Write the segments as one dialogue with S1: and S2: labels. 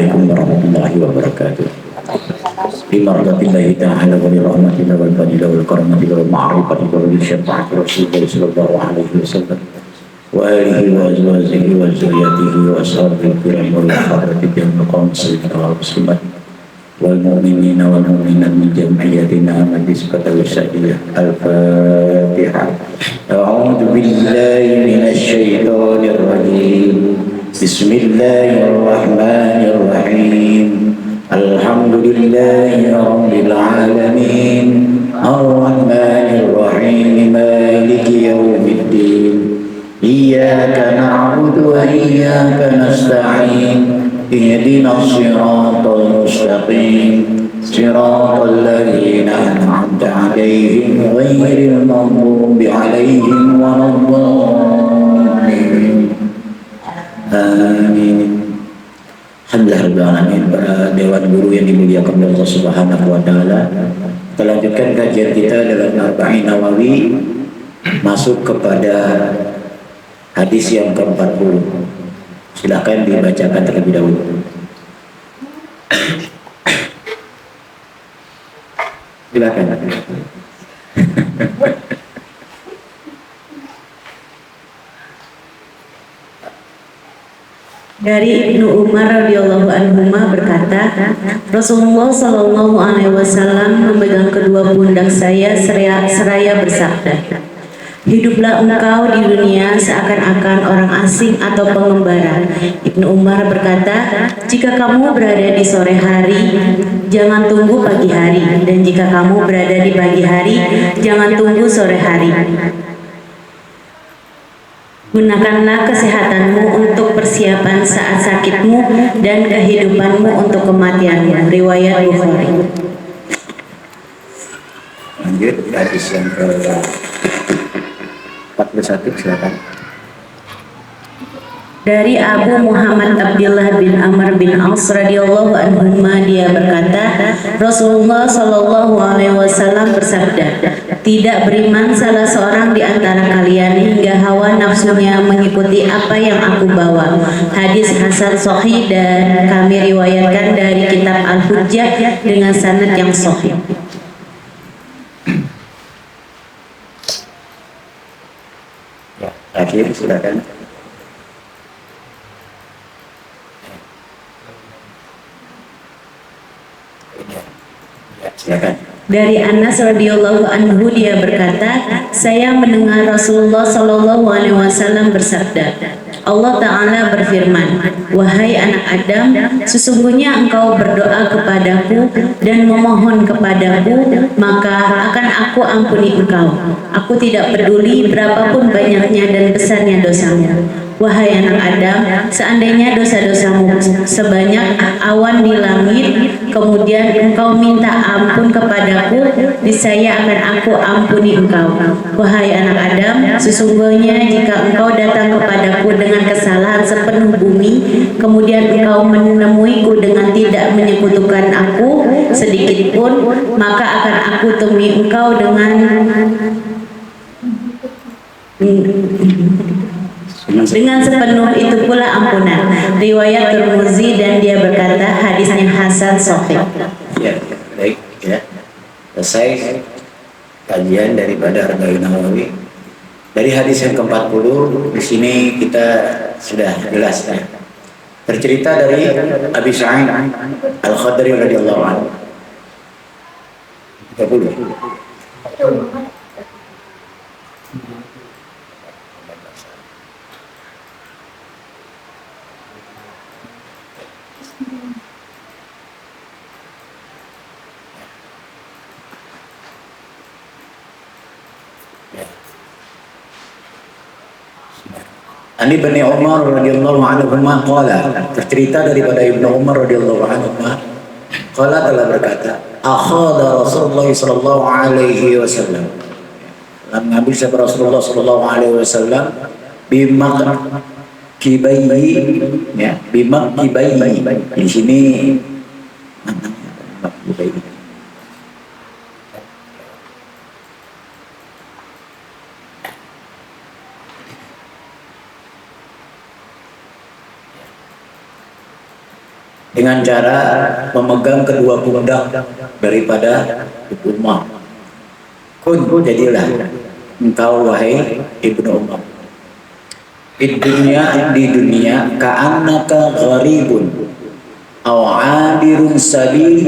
S1: Assalamualaikum warahmatullahi wabarakatuh. Bimarhatillahi ta'ala wa birahmatillahi wal fadilah wal karamatillahi wal ma'rifatillahi wal syafa'ati Rasulullah sallallahu alaihi wasallam wa alihi wa azwajihi wa zuriyatihi wa ashabihi kiram wa hadrati jami'al muslimin wal muslimat wal mu'minina wal mu'minat min jami'atina majlis fatawa syadiyah. Al-Fatihah. A'udzu billahi minasy syaithanir rajim. Bismillahirrahmanirrahim. Alhamdulillahi rabbil alamin. Ar-Rahmanir Rahim. Maliki yaumiddin. Iyyaka na'budu wa iyyaka nasta'in. Ihdinas siratal mustaqim. Siratal ladzina an'amta 'alaihim ghairil maghdubi 'alaihim waladdallin. Amin. Alhamdulillahirrahmanirrahim. Para dewan guru yang dimuliakan oleh Allah Subhanahu wa taala. Kita lanjutkan kajian kita dalam Arba'in Nawawi, masuk kepada hadis yang ke-40. Silakan dibacakan terlebih dahulu. Silakan.
S2: Dari Ibnu Umar radhiyallahu anhuma berkata, Rasulullah Shallallahu alaihi wasallam memegang kedua pundak saya seraya bersabda, hiduplah engkau di dunia seakan-akan orang asing atau pengembara. Ibnu Umar berkata, jika kamu berada di sore hari, jangan tunggu pagi hari, dan jika kamu berada di pagi hari, jangan tunggu sore hari. Gunakanlah kesehatanmu untuk persiapan saat sakitmu dan kehidupanmu untuk kematianmu. Riwayat Bukhari.
S1: Lanjut hadis yang ke-41, silakan.
S2: Dari Abu Muhammad Abdullah bin Amr bin As radhiyallahu anhuma, dia berkata, Rasulullah Shallallahu alaihi wasallam bersabda, tidak beriman salah seorang di antara kalian hingga hawa nafsunya mengikuti apa yang aku bawa. Hadis hasan sahih dan kami riwayatkan dari kitab Al-Hujjah dengan sanad yang sahih.
S1: Ya, akhir silakan. Silakan.
S2: Dari Anas radhiyallahu anhu, dia berkata, saya mendengar Rasulullah Shallallahu alaihi wasallam bersabda, Allah Ta'ala berfirman, wahai anak Adam, sesungguhnya engkau berdoa kepadaku dan memohon kepadaku, maka akan aku ampuni engkau. Aku tidak peduli berapapun banyaknya dan besarnya dosamu. Wahai anak Adam, seandainya dosa-dosamu sebanyak awan di langit, kemudian engkau minta ampun kepadaku, niscaya akan aku ampuni engkau. Wahai anak Adam, sesungguhnya jika engkau datang kepadaku dengan kesalahan sepenuh bumi, kemudian engkau menemuiku dengan tidak menyekutukan aku sedikit pun, maka akan aku temui engkau dengan sepenuh itu pula ampunan. Riwayat Tirmizi, dan dia berkata hadisnya hasan sahih.
S1: Ya, baik ya. Selesai kajian daripada Arba'in Nawawi. Dari hadis yang ke-40 di sini kita sudah jelas ya. Bercerita dari Abi Sa'id Al-Khudri radhiyallahu anhu. 30. Ani bin Umar radhiyallahu anhu qala, tercerita daripada Ibnu Umar radhiyallahu anhu qala, telah berkata, akhadha Rasulullah sallallahu alaihi wasallam, mengambil sahabat Rasulullah sallallahu alaihi wasallam bimak kibayi, ya, bimak kibayi. Di sini bimak kibayi. dengan cara memegang kedua pundak daripada Umar. Kun, jadilah engkau wahai Ibnu Umar di dunia ka'annaka gharibun aw 'abirun sabil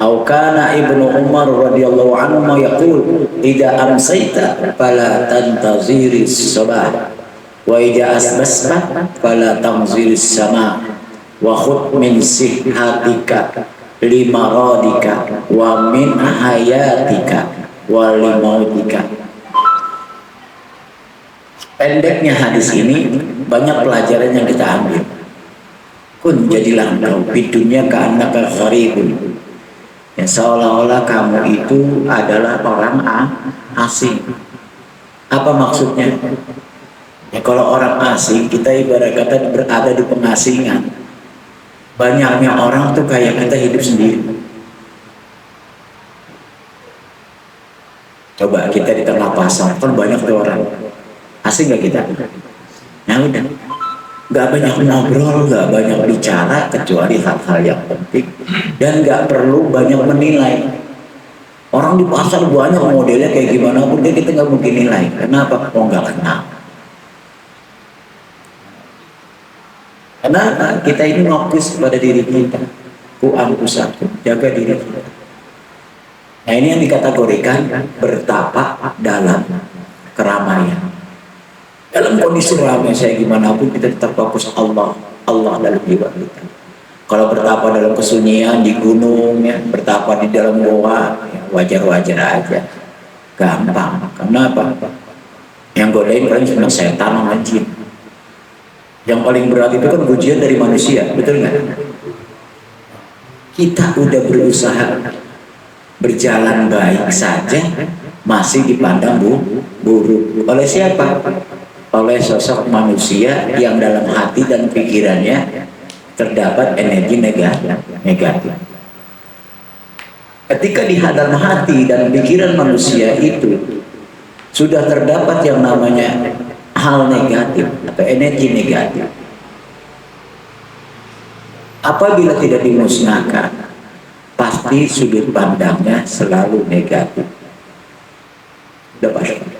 S1: aw kana Ibnu Umar radhiyallahu anhu yaqul idza amsayta fala tantaziris sabah wa idza asbasta fala tanziris sama wa khudh min sihhatika limaradika wa min hayatika wa limautika. Pendeknya hadis ini banyak pelajaran yang kita ambil. Kun, jadilah engkau di dunia ka'annaka gharibun, ya seolah-olah kamu itu adalah orang asing. Apa maksudnya? Ya kalau orang asing, kita ibarat kata berada di pengasingan. Banyaknya orang tuh kayak kita hidup sendiri. Coba kita di tengah pasar, kan banyak tuh orang. Asing gak kita? Nah udah, gak banyak ngobrol, gak banyak bicara kecuali hal-hal yang penting, dan gak perlu banyak menilai. Orang di pasar banyak modelnya kayak gimana pun kita gak mungkin nilai. Kenapa? Oh gak kenal. Karena kita ini fokus pada diri kita. Ku angkusaku, jaga diri kita. Nah ini yang dikategorikan bertapak dalam keramaian. Dalam kondisi ramai saya gimana pun kita tetap fokus Allah dalam jiwa kita. Kalau bertapa dalam kesunyian di gunung, ya, bertapa di dalam goa, ya, wajar-wajar aja, gampang. Kenapa? Yang godain paling cuma setan sama jin. Yang paling berat itu kan ujian dari manusia, betul nggak? Kita udah berusaha berjalan baik saja, masih dipandang buruk. Oleh siapa? Oleh sosok manusia yang dalam hati dan pikirannya terdapat energi negatif. Ketika di dalam hati dan pikiran manusia itu sudah terdapat yang namanya hal negatif atau energi negatif, apabila tidak dimusnahkan, pasti sudut pandangnya selalu negatif. Udah pasti.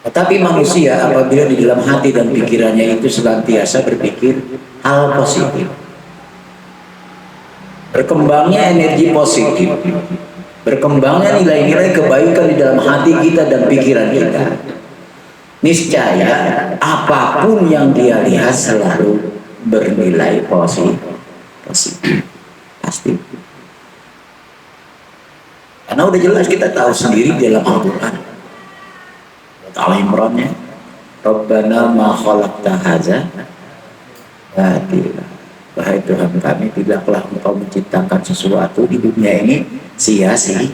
S1: Tetapi manusia apabila di dalam hati dan pikirannya itu senantiasa berpikir hal positif, berkembangnya energi positif, berkembangnya nilai-nilai kebaikan di dalam hati kita dan pikiran kita, niscaya apapun yang dia lihat selalu bernilai positif. Pasti. Karena udah jelas kita tahu sendiri di dalam Al-Quran. Al-Imrannya, Rabbana ma khalaqta hadza batila. Wahai Tuhan kami, tidaklah Engkau menciptakan sesuatu di dunia ini sia-sia.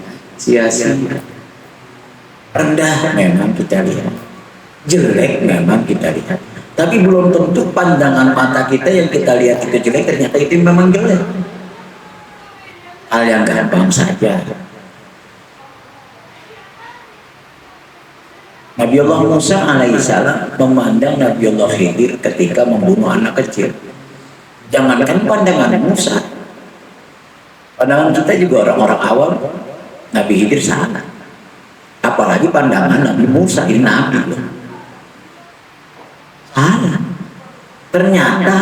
S1: Rendah memang kita lihat, jelek memang kita lihat, tapi belum tentu pandangan mata kita yang kita lihat itu jelek ternyata itu memang jelek. Hal yang gampang saja. Nabi Allah Musa alaihissalam memandang Nabi Allah Khidir ketika membunuh anak kecil. Jangankan pandangan Musa, pandangan kita juga orang-orang awam, Nabi Khidir salah. Apalagi pandangan Nabi Musa, ini Nabi loh. Salah. Ternyata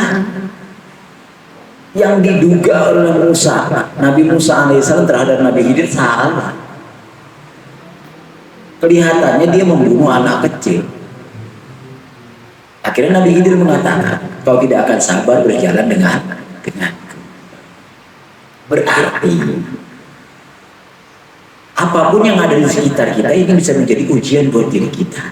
S1: yang diduga oleh Musa, Nabi Musa alaihissalam terhadap Nabi Khidir salah. Kelihatannya dia membunuh anak kecil. Akhirnya Nabi Khidir mengatakan, kau tidak akan sabar berjalan denganku. Berarti apapun yang ada di sekitar kita ini bisa menjadi ujian buat diri kita.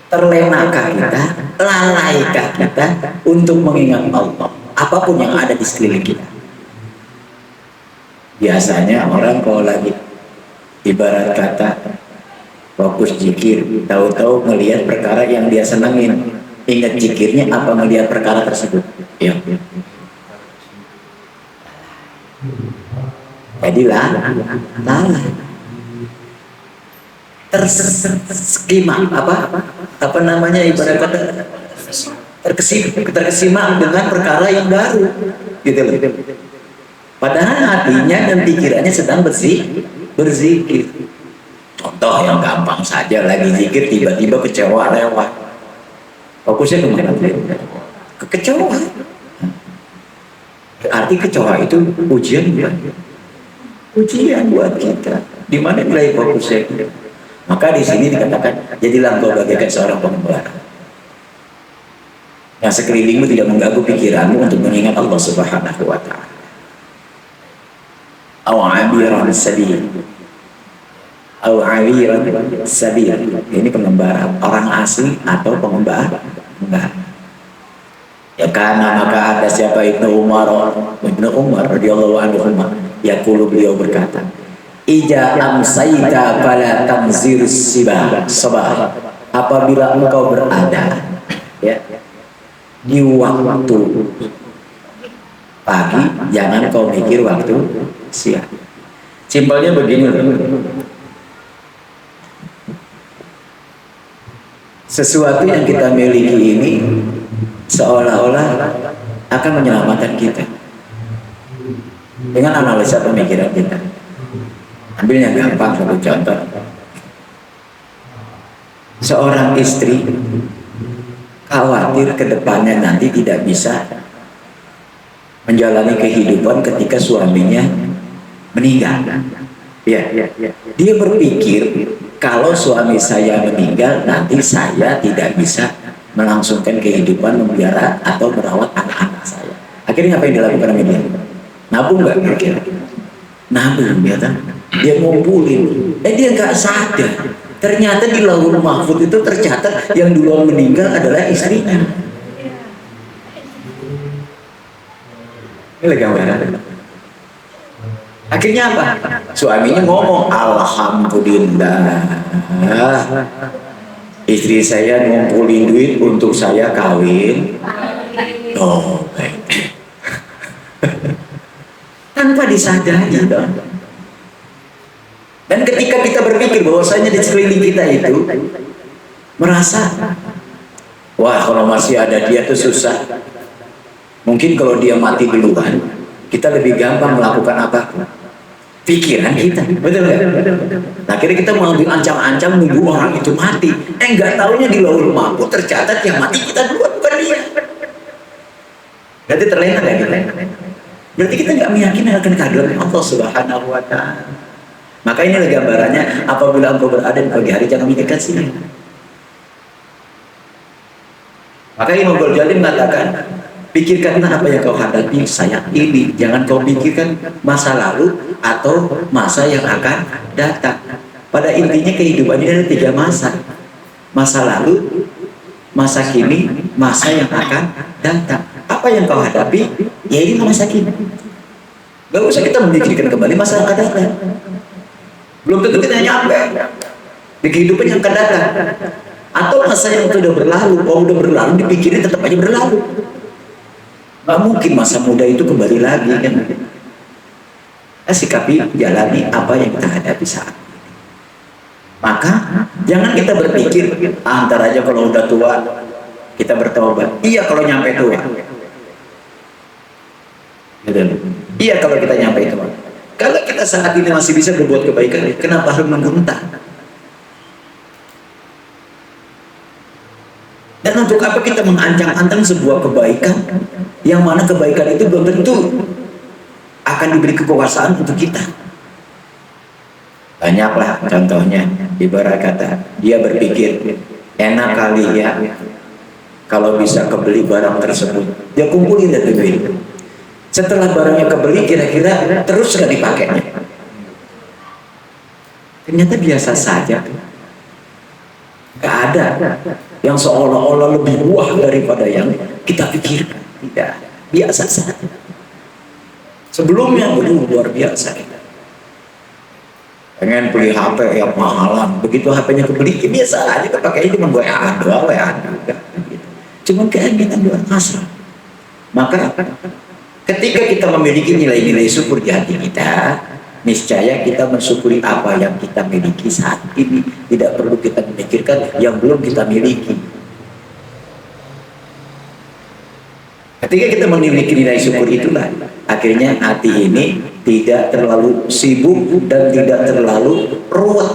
S1: Terlenakah kita, lalaikah kita untuk mengingat Allah, apapun yang ada di sekeliling kita. Biasanya orang kalau lagi ibarat kata fokus zikir, tahu-tahu melihat perkara yang dia senangin, ingat zikirnya apa melihat perkara tersebut. Ya. Jadilah salah. Terskema apa namanya ibarat kata terkesima dengan perkara yang baru, gitu loh. Padahal hatinya dan pikirannya sedang berzikir. Contoh yang gampang saja, lagi zikir tiba-tiba kecewa lewat. Fokusnya kemana? Kekecewaan. Arti kecewa itu ujian buat kita. Di mana nilai fokusnya? Maka di sini dikatakan, jadilah engkau bagaikan seorang pengembara. Yang sekelilingmu tidak mengganggu pikiranmu untuk mengingat Allah Subhanahu wa Ta'ala. Awabiran sabil. Ini pengembara, orang asli atau pengembara. Ya karena maka ada siapa Ibnu Umar radhiyallahu anhu, yaqulu, beliau berkata, ija amsaita fala tamzirus sabah. Apabila engkau berada ya di waktu pagi, jangan kau mikir waktu siang. Simpelnya begini, sesuatu yang kita miliki ini seolah-olah akan menyelamatkan kita dengan analisa pemikiran kita. Ambil yang gampang, satu contoh. Seorang istri khawatir ke depannya nanti tidak bisa menjalani kehidupan ketika suaminya meninggal. Ya, dia berpikir kalau suami saya meninggal nanti saya tidak bisa melangsungkan kehidupan memelihara atau merawat anak-anak saya. Akhirnya apa yang dilakukan sama dia? Nabung nggak kira-kira? Nabung, ya kan? Dia ngumpulin. Dia nggak sadar. Ternyata di Lauhul Mahfuz itu tercatat yang duluan meninggal adalah istrinya. Ini lagi gambaran. Akhirnya apa? Suaminya ngomong, alhamdulillah, istri saya ngumpulin duit untuk saya kawin. Oh, baik. Tanpa disadari dong. Dan ketika kita berpikir bahwasanya di sekeliling kita itu merasa, wah kalau masih ada dia tuh susah. Mungkin kalau dia mati duluan, kita lebih gampang melakukan apa? Pikiran kita, betul nggak? Nah, akhirnya kita mengambil ancam-ancam nunggu orang itu mati. Nggak taunya di Lauhul Mahfuz tercatat yang mati kita duluan, bukan dia. Berarti terlena nggak kita? Berarti kita nggak meyakini akan kehadiran Allah Subhanahu wa Ta'ala. Maka inilah gambarannya, apabila engkau berada di pagi hari jangan mikirkan siang. Maka Imam Ghazali mengatakan, pikirkanlah apa yang kau hadapi saat ini. Jangan kau pikirkan masa lalu atau masa yang akan datang. Pada intinya kehidupan ini ada 3 masa. Masa lalu, masa kini, masa yang akan datang. Apa yang kau hadapi? Ya ini masa kini. Gak usah kita memikirkan kembali masa yang akan datang. Belum tentu kita nyampe di kehidupan yang akan datang. Atau masa yang sudah berlalu. Kalau udah berlalu dipikirin tetap aja berlalu. Gak mungkin masa muda itu kembali lagi kan. Sikapi, jalani apa yang kita hadapi saat ini. Maka jangan kita berpikir antar aja kalau udah tua kita bertobat. Iya kalau nyampe tua. Iya kalau kita nyampe tua. Kalau kita saat ini masih bisa berbuat kebaikan, kenapa harus menunggu entah? Dan untuk apa kita mengancang-ancang sebuah kebaikan yang mana kebaikan itu belum tentu akan diberi kekuasaan untuk kita? Banyaklah contohnya. Ibarat kata, dia berpikir enak kali ya kalau bisa kebeli barang tersebut. Dia kumpulin dan duit. Setelah barangnya kebeli, kira-kira terus nggak dipakainya. Ternyata biasa saja. Gak ada yang seolah-olah lebih wah daripada yang kita pikirkan. Tidak, biasa saja. Sebelumnya luar biasa kita. Pengen beli HP yang mahalan, begitu HP-nya kebeli, ya biasa aja kepakainya cuma WA doang, cuma keinginan doang hasrat. Maka ketika kita memiliki nilai-nilai syukur di hati kita, niscaya kita mensyukuri apa yang kita miliki saat ini. Tidak perlu kita memikirkan yang belum kita miliki. Ketika kita memiliki nilai syukur itulah akhirnya hati ini tidak terlalu sibuk dan tidak terlalu ruwet.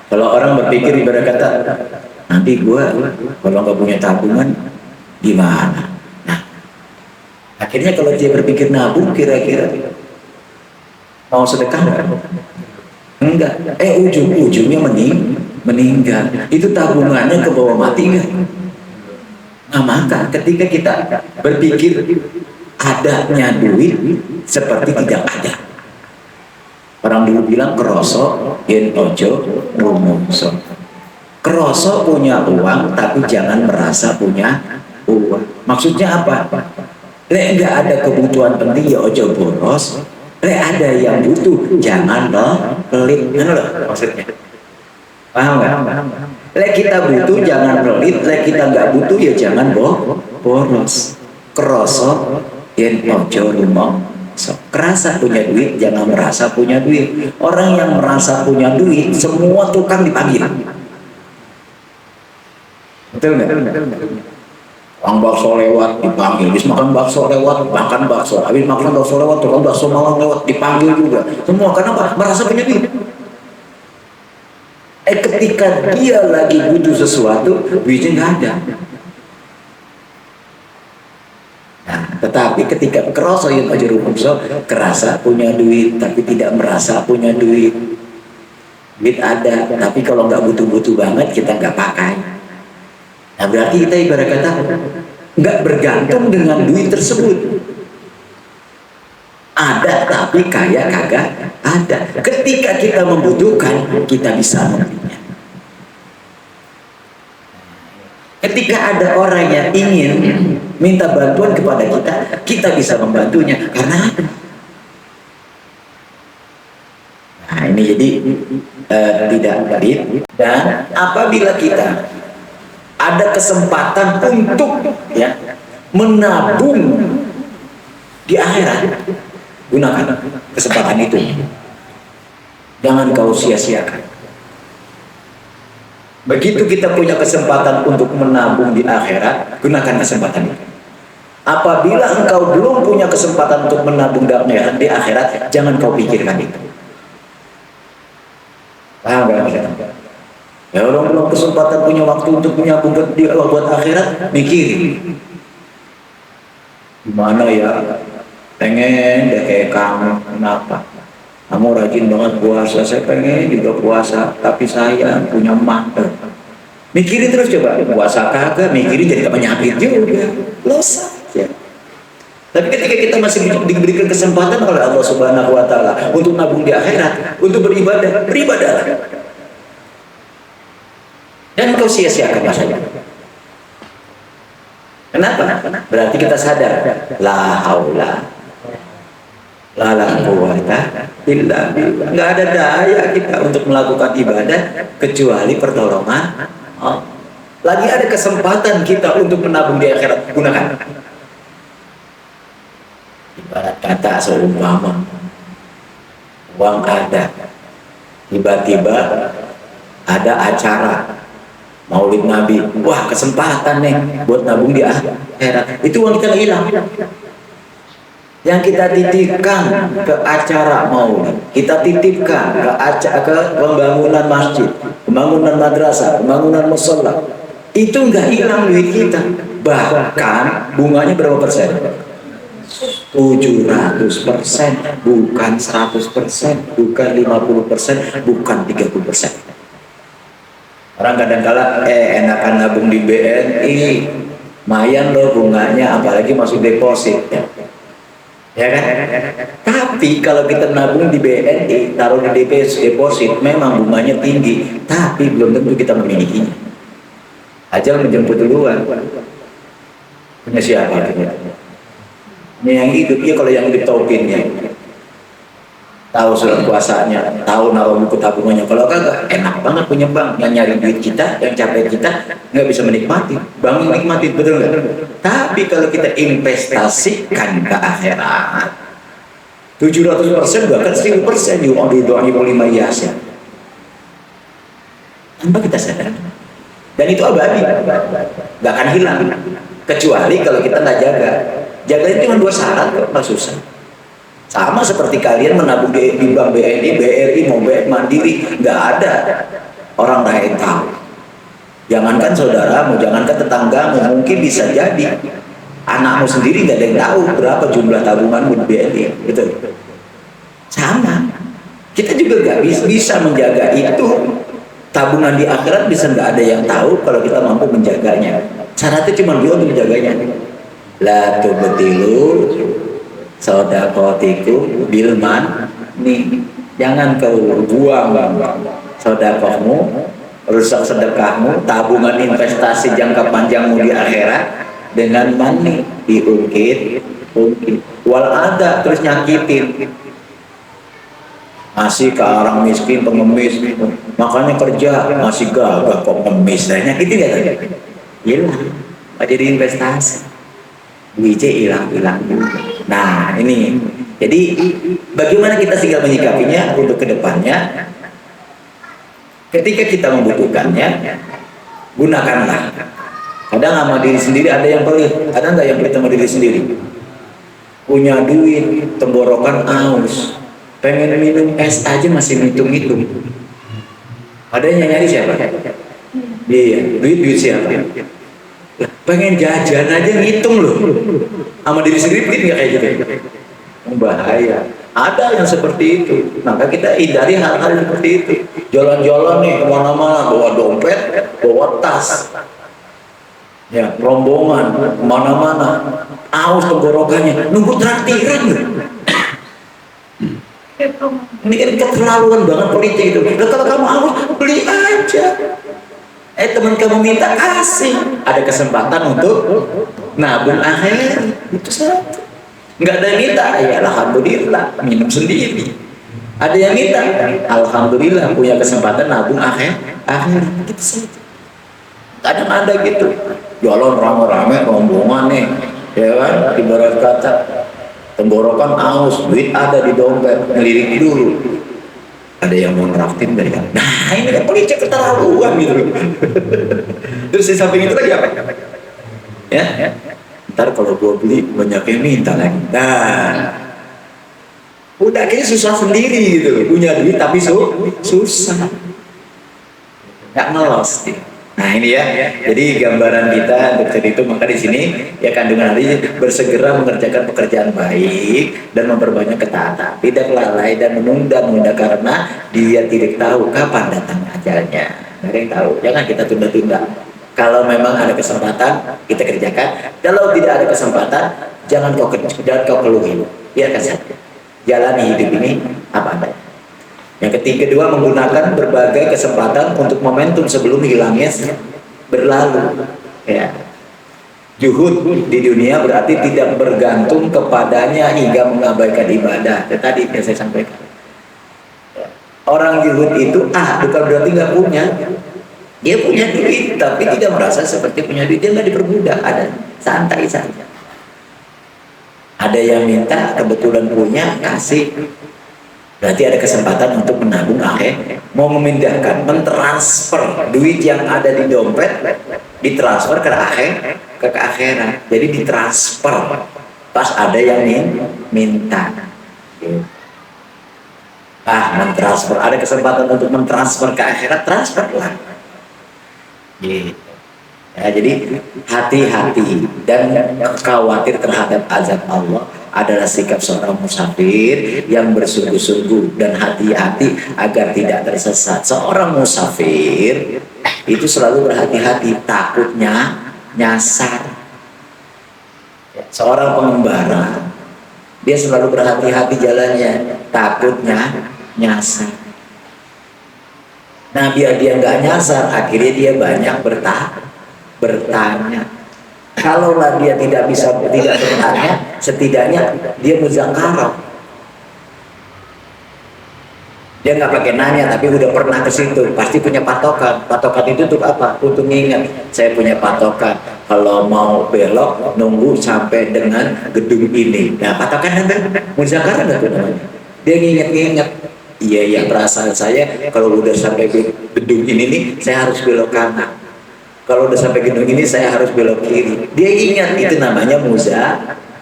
S1: Kalau orang berpikir ibarat kata nanti gua kalau nggak punya tabungan gimana? Nah, akhirnya kalau dia berpikir nabung kira-kira mau sedekah enggak? Ujung-ujungnya meninggal. Itu tabungannya ke bawah mati enggak? Nah, maka ketika kita berpikir adanya duit seperti tidak ada. Orang dulu bilang kroso yen ojo rumongso. Kroso punya uang tapi jangan merasa punya uang. Maksudnya apa? Lek enggak ada kebutuhan penting ya ojo boros. Lek ada yang butuh jangan pelit. Kan loh maksudnya. Paham nggak? Lek kita butuh jangan pelit, lek kita nggak butuh ya jangan boros. Kroso yen ojo rumongso. Kerasa punya duit jangan merasa punya duit. Orang yang merasa punya duit semua tukang dipanggil. Betul nggak? Orang bakso lewat dipanggil, habis makan bakso lewat makan bakso, habis makan bakso lewat tukang bakso malang lewat dipanggil juga. Semua karena apa? Merasa punya duit. Ketika dia lagi butuh sesuatu, duitnya nggak ada. Nah, tetapi ketika kerasa yang aja rumongso, kerasa punya duit tapi tidak merasa punya duit. Duit ada, tapi kalau nggak butuh-butuh banget kita nggak pakai. Nah, berarti kita ibarat kata nggak bergantung dengan duit tersebut. Ada tapi kaya kagak ada. Ketika kita membutuhkan, kita bisa membelinya. Ketika ada orang yang ingin minta bantuan kepada kita, kita bisa membantunya karena ada. Nah, ini jadi tidak pelit. Dan apabila kita ada kesempatan untuk menabung di akhirat, gunakan kesempatan itu. Jangan kau sia-siakan. Begitu kita punya kesempatan untuk menabung di akhirat, gunakan kesempatan itu. Apabila engkau belum punya kesempatan untuk menabung di akhirat, jangan kau pikirkan itu. Paham gak? Ya, orang belum kesempatan punya waktu untuk menabung buat akhirat, mikirin. Gimana ya? Pengen deh kayak kamu, kenapa? Kamu rajin banget puasa, saya pengen juga puasa, tapi saya punya mantel. Mikirin terus coba, puasa kagak, mikirin jadi penyakit juga. Losa ya. Tapi ketika kita masih diberikan kesempatan oleh Allah Subhanahu wa Ta'ala untuk nabung di akhirat, untuk beribadah, beribadahlah. Dan kau sia-siakan saja. Kenapa? Berarti kita sadar, la haula la quwwata illa billah. Nggak ada daya kita untuk melakukan ibadah kecuali pertolongan Allah. Lagi ada kesempatan kita untuk menabung di akhirat, gunakan. Ibarat kata seumpama uang ada, tiba-tiba ada acara Maulid Nabi, wah kesempatan nih buat nabung di akhirat. Itu uang kita hilang. Yang kita titipkan ke acara maulid, kita titipkan ke pembangunan masjid, pembangunan madrasah, pembangunan mushola, itu nggak hilang duit kita. Bahkan bunganya berapa persen? 700%, bukan 100%, bukan 50%, bukan 30%. Orang kadang-kala enakan nabung di BNI, lumayan loh bunganya, apalagi masuk deposit ya kan? Tapi kalau kita nabung di BNI, taruh di deposit, memang bunganya tinggi, tapi belum tentu kita memilikinya. Ajal menjemput duluan. Punya siapa? Ini yang hidup, ya kalau yang hidup tahu pinnya, tahu surat kuasanya, tahu naruh buku tabungannya. Kalau kagak, enak banget punya bank yang nyari duit kita, yang capek kita nggak bisa menikmati. Bank menikmati, betul nggak? Tapi kalau kita investasikan ke akhirat, 700% bahkan 1000% di uang doa 5 hiasnya, tanpa kita sadar. Dan itu abadi. nggak akan hilang. Kecuali kalau kita nggak jaga. Jaga itu cuma 2 syarat kok, nggak susah. Sama seperti kalian menabung di bank BNI, BRI, mau Mandiri, nggak ada orang lain tahu. Jangankan saudaramu, jangankan tetanggamu, mungkin bisa jadi anakmu sendiri nggak ada yang tahu berapa jumlah tabunganmu di BNI, gitu. Sama, kita juga nggak bisa menjaga itu. Tabungan di akhirat bisa nggak ada yang tahu kalau kita mampu menjaganya. Syaratnya cuma 2 untuk menjaganya. La tubtilu sodakotiku bilman nih, jangan kau buang sodakohmu, rusak sedekahmu, tabungan investasi jangka panjangmu di akhirat dengan mani diungkit wal ada terus nyakitin, masih ke orang miskin, pengemis, makanya kerja masih gagah kok ngemis, nyakitin ya tadi, hilang, jadi investasi. Duitnya hilang. Nah ini, jadi bagaimana kita tinggal menyikapinya untuk kedepannya. Ketika kita membutuhkannya, gunakanlah. Kadang sama diri sendiri ada yang pelit, ada nggak yang pelit sama diri sendiri? Punya duit, tenggorokan aus, pengen minum es aja masih hitung-hitung. Ada yang nyari siapa? Iya, duit siapa? Pengen jajan aja ngitung loh. Sama diri sendiri pelit nggak kayak gitu? Bahaya. Ada yang seperti itu. Maka kita hindari hal-hal seperti itu. Jalan-jalan nih kemana-mana bawa dompet, bawa tas, ya rombongan kemana-mana, aus tenggorokannya, nunggu traktiran. Ini kan keterlaluan banget politik itu. Dan kalau kamu aus, beli aja. Teman kamu minta, kasih. Ada kesempatan untuk nabung akhir. Itu satu. Nggak ada yang minta, ya alhamdulillah, minum sendiri. Ada yang minta, alhamdulillah punya kesempatan nabung akhir. Gitu saja. Kadang ada gitu, jalan rame-rame rombongan nih, ya kan? Ibarat kata tenggorokan aus, duit ada di dompet, ngelirik dulu. Ada yang mau ngeraktin dari kan? Nah ini kan politik keterlaluan gitu. Terus di samping itu lagi apa? Ya, ntar kalau gua beli banyak yang minta lagi. Nah, udah kayaknya susah sendiri gitu. Punya duit tapi susah, nggak ngelos. Nah ini ya, jadi gambaran kita untuk itu, maka di sini ya kandungan hari bersegera mengerjakan pekerjaan baik dan memperbanyak ketaatan, tidak lalai dan menunda-nunda karena dia tidak tahu kapan datang ajalnya. Nggak ada yang tahu, jangan kita tunda-tunda. Kalau memang ada kesempatan kita kerjakan, kalau tidak ada kesempatan jangan kau keluhin, biarkan saja. Jalani hidup ini apa adanya. Yang kedua, menggunakan berbagai kesempatan untuk momentum sebelum hilangnya berlalu. Ya. Juhud di dunia berarti tidak bergantung kepadanya hingga mengabaikan ibadah. Tadi yang saya sampaikan. Orang juhud itu bukan berarti nggak punya. Dia punya duit, tapi tidak merasa seperti punya duit. Dia nggak diperbudak, ada santai saja. Ada yang minta, kebetulan punya, kasih. Berarti ada kesempatan untuk menabung akhir, mau memindahkan, mentransfer duit yang ada di dompet, ditransfer ke akhirat. Jadi ditransfer. Pas ada yang minta. Mentransfer. Ada kesempatan untuk mentransfer ke akhirat, transferlah. Ya, jadi hati-hati dan khawatir terhadap azab Allah adalah sikap seorang musafir yang bersungguh-sungguh dan hati-hati agar tidak tersesat. Seorang musafir itu selalu berhati-hati, takutnya nyasar. Seorang pengembara dia selalu berhati-hati jalannya, takutnya nyasar. Nah biar dia nggak nyasar, akhirnya dia banyak bertanya. Kalaulah dia tidak bertanya, setidaknya dia muzakarah. Dia nggak pakai nanya, tapi udah pernah ke situ, pasti punya patokan. Patokan itu untuk apa? Untuk ngingat. Saya punya patokan. Kalau mau belok, nunggu sampai dengan gedung ini. Nah, patokan itu muzakarah nggak tuh namanya? Dia nginget-nginget. Iya, perasaan saya kalau udah sampai gedung ini nih, saya harus belok kanan. Kalau udah sampai gedung ini saya harus belok kiri. Dia ingat itu namanya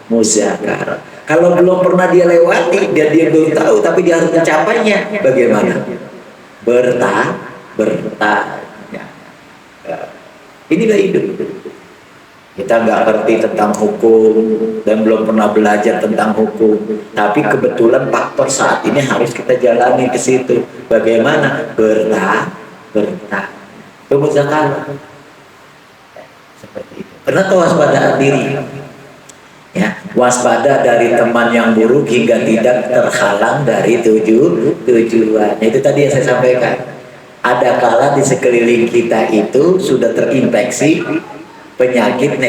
S1: muzakarah. Kalau belum pernah dia lewati, dia belum tahu, tapi dia harus mencapainya. Bagaimana? Bertanya. Inilah hidup. Kita nggak ngerti tentang hukum dan belum pernah belajar tentang hukum, tapi kebetulan faktor saat ini harus kita jalani ke situ. Bagaimana? Bertanya. Itu muzakarah. Seperti itu. Karena kewaspadaan diri, ya, waspada dari teman yang buruk hingga tidak terhalang dari tujuan. Itu tadi yang saya sampaikan. Ada kala di sekeliling kita itu sudah terinfeksi penyakit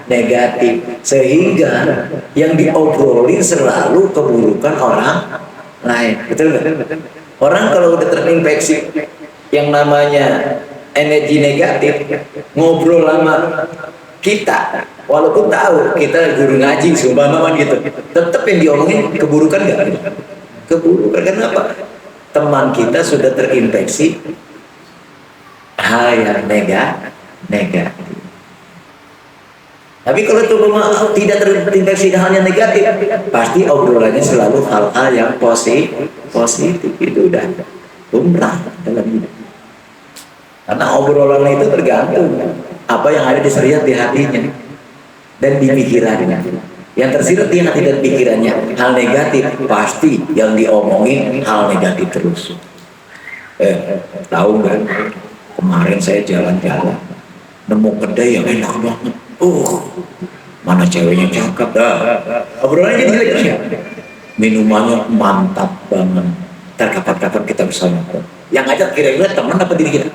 S1: negatif, sehingga yang diobrolin selalu keburukan orang lain. Betul nggak? Orang kalau udah terinfeksi yang namanya energi negatif, ngobrol lama kita, walaupun tahu kita guru ngaji sumpah gitu, tetap yang diomongin keburukan nggak? Keburukan. Kenapa? Teman kita sudah terinfeksi hal yang negatif. Tapi kalau itu tidak terinfeksi hal yang negatif, pasti obrolannya selalu hal-hal yang positif. Itu udah lumrah dalam hidup. Karena obrolan itu tergantung apa yang ada diseriat di hatinya dan di pikirannya. Yang tersirat di hati dan pikirannya hal negatif, pasti yang diomongin hal negatif terus. Tahu nggak? Kemarin saya jalan-jalan nemu kedai yang enak banget. Mana ceweknya cakep dah. Obrolannya jelek ya. Minumannya mantap banget. Kapan-kapan kita bersama. Yang ngajak kira-kira teman apa diri kita?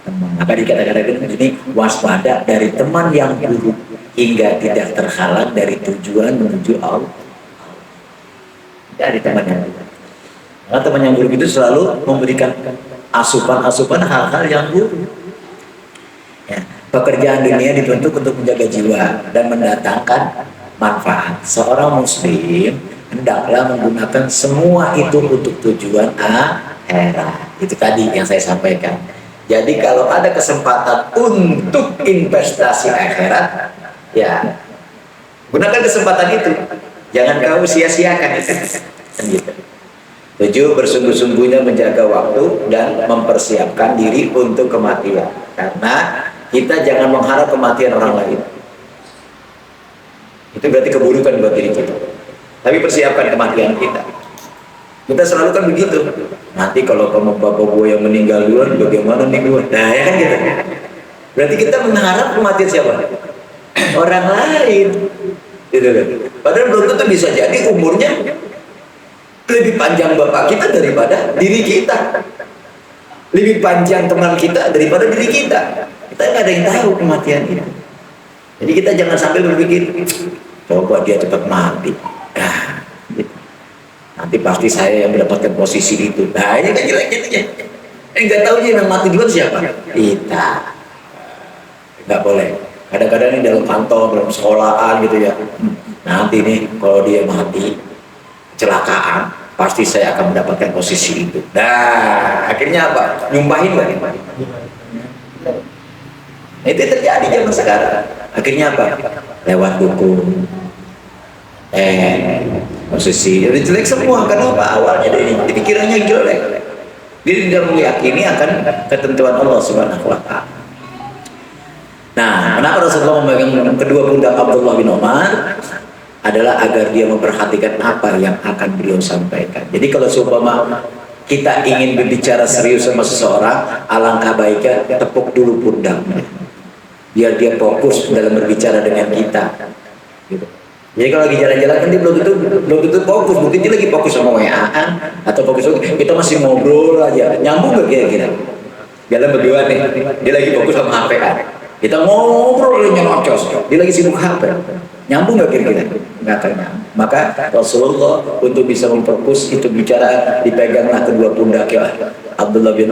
S1: Maka dikatakan ini waspada dari teman yang buruk hingga tidak terhalang dari tujuan menuju Allah. Dari teman yang buruk. Karena teman yang buruk itu selalu memberikan asupan-asupan hal-hal yang buruk. Ya, pekerjaan dunia dibentuk untuk menjaga jiwa dan mendatangkan manfaat. Seorang muslim hendaklah menggunakan semua itu untuk tujuan akhirat. Itu tadi yang saya sampaikan. Jadi kalau ada kesempatan untuk investasi akhirat, ya gunakan kesempatan itu. Jangan kau sia-siakan itu. Gitu. 7. Bersungguh-sungguhnya menjaga waktu dan mempersiapkan diri untuk kematian. Karena kita jangan mengharap kematian orang lain. Itu berarti keburukan buat diri kita. Tapi persiapkan kematian kita. Kita selalu kan begitu. Nanti kalau kamu bapak gue yang meninggal duluan, bagaimana nih gue? Nah ya kan gitu. Berarti kita mengharap kematian siapa? Orang lain. Gitu kan. Padahal belum tentu bisa jadi umurnya lebih panjang bapak kita daripada diri kita. Lebih panjang teman kita daripada diri kita. Kita nggak ada yang tahu kematian itu. Jadi kita jangan sampai berpikir, coba dia cepat mati. Gitu. Nanti pasti saya yang mendapatkan posisi itu. Nah ini kan jeleknya aja. Nggak tahu yang mati duluan siapa? Kita. Nggak boleh. Kadang-kadang ini dalam kantor, dalam sekolahan gitu ya. Nanti nih kalau dia mati kecelakaan, pasti saya akan mendapatkan posisi itu. Nah akhirnya apa? Nyumpahin nggak? Itu terjadi zaman sekarang. Akhirnya apa? Lewat buku, posisi jadi jelek semua. Karena apa? Awalnya dari pikirannya jelek. Dia tidak meyakini akan ketentuan Allah Subhanahu wa Ta'ala. Nah, kenapa Rasulullah memegang kedua pundak Abdullah bin Umar? Adalah agar dia memperhatikan apa yang akan beliau sampaikan. Jadi kalau seumpama kita ingin berbicara serius sama seseorang, alangkah baiknya tepuk dulu pundaknya, biar dia fokus dalam berbicara dengan kita. Gitu. Jadi kalau lagi jalan-jalan kan dia belum tentu fokus, mungkin dia lagi fokus sama WA-an atau fokus kita masih ngobrol aja, nyambung nggak kira-kira? Jalan berdua nih, dia lagi fokus sama HP-an, kita ngobrol nyerocos, dia lagi sibuk HP, nyambung nggak kira-kira? Nggak akan nyambung. Maka Rasulullah untuk bisa memfokus itu bicara, dipeganglah kedua pundak ya Abdullah bin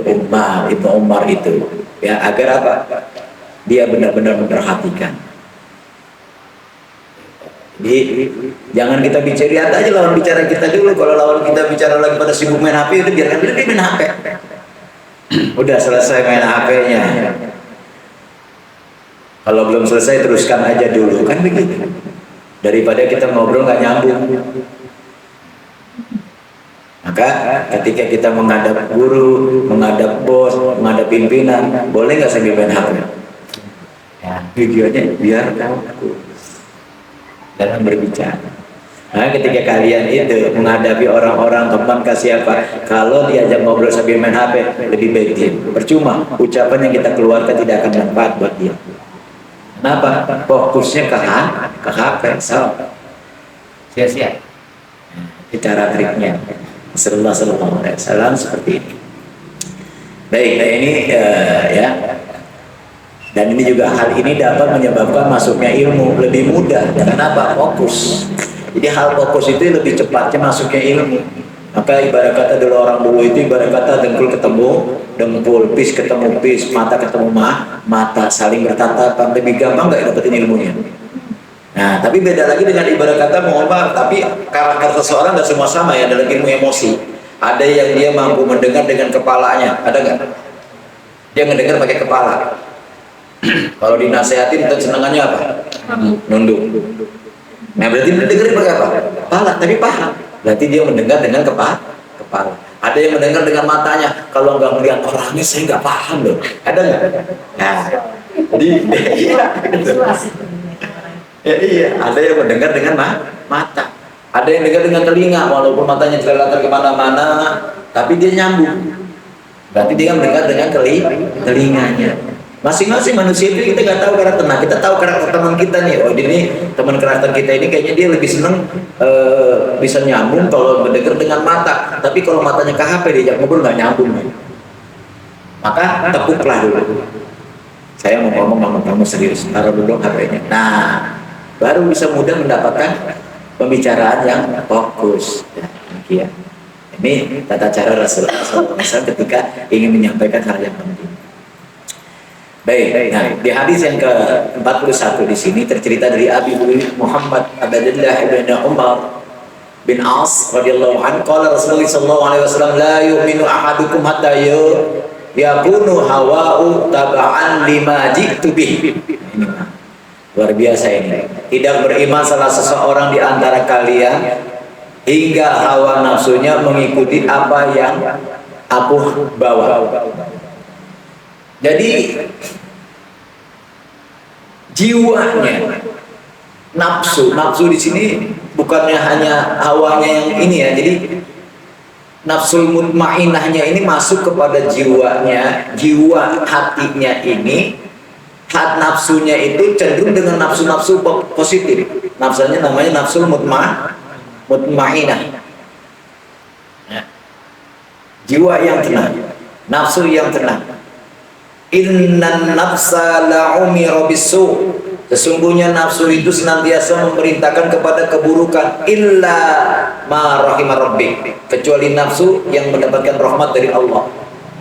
S1: Umar, Ibnu Umar itu, ya agar apa? Dia benar-benar memperhatikan. Jadi jangan kita bicara, lihat aja lawan bicara kita dulu. Kalau lawan kita bicara lagi pada sibuk main HP, itu biarkan dia main HP. Udah selesai main HP-nya, Kalau belum selesai teruskan aja dulu, kan begitu. Daripada kita ngobrol nggak nyambung. Maka ketika kita menghadap guru, menghadap bos, menghadap pimpinan, boleh nggak sambil main HP? Ya, videonya biar fokus dalam berbicara. Nah, ketika kalian itu menghadapi orang-orang teman kasih apa, kalau diajak ngobrol sambil main HP, lebih baik diam. Percuma, ucapan yang kita keluarkan tidak akan manfaat buat dia. Kenapa? Fokusnya ke HP, sia-sia. Itu cara triknya. Sallallahu alaihi wasallam seperti ini. Baik, nah ini ya. Dan ini juga hal ini dapat menyebabkan masuknya ilmu lebih mudah. Kenapa? Fokus. Jadi hal fokus itu lebih cepatnya masuknya ilmu. Maka ibarat kata dulu orang dulu itu ibarat kata dengkul ketemu dengkul, pis ketemu pis, mata ketemu mata, saling bertatapan, lebih gampang nggak dapetin ilmunya. Nah, tapi beda lagi dengan ibarat kata mengomong, tapi karakter seseorang nggak semua sama ya dalam ilmu emosi. Ada yang dia mampu mendengar dengan kepalanya, ada nggak? Dia mendengar pakai kepala. Kalau dinasehatin, senengannya apa? Nunduk. Nah, berarti mendengar pakai apa? Kepala, tapi paham. Berarti dia mendengar dengan kepala. Ada yang mendengar dengan matanya. Kalau nggak melihat orangnya, saya nggak paham loh. Ada nggak? Nah, jadi iya, ada yang mendengar dengan mata, ada yang mendengar dengan telinga, walaupun matanya terlatar kemana-mana, tapi dia nyambung. Berarti dia mendengar dengan telinganya. Masing-masing manusia itu kita nggak tahu karakter. Nah, kita tahu karakter teman kita nih. Oh, ini teman karakter kita ini kayaknya dia lebih seneng bisa nyambung kalau mendengar dengan mata. Tapi kalau matanya ke HP diajak ngobrol nggak nyambung. Maka tepuklah dulu. Saya mau ngomong sama kamu serius, taruh dulu HP-nya. Nah, baru bisa mudah mendapatkan pembicaraan yang fokus. Ya, ini tata cara Rasulullah SAW ketika ingin menyampaikan hal yang penting. Baik, nah di hadis yang ke-41 di sini tercerita dari Abi Muhammad Abdullah bin Umar bin As radhiyallahu anhu, qala Rasulullah sallallahu alaihi wasallam, la yu'minu ahadukum hatta yakunu hawa'u taba'an lima ji'tu bih. Ini luar biasa ini. Tidak beriman salah seseorang di antara kalian hingga hawa nafsunya mengikuti apa yang aku bawa. Jadi jiwanya nafsu di sini bukannya hanya hawanya yang ini ya. Jadi nafsul mutmainahnya ini masuk kepada jiwanya, jiwa hatinya ini. Hat nafsunya itu cenderung dengan nafsu-nafsu positif. Nafsunya namanya nafsul mutmainah. Ya. Jiwa yang tenang, nafsu yang tenang. Innan nafsa la'umira bisu. Sesungguhnya nafsu itu senantiasa memerintahkan kepada keburukan illa ma rahimah rabbik, kecuali nafsu yang mendapatkan rahmat dari Allah.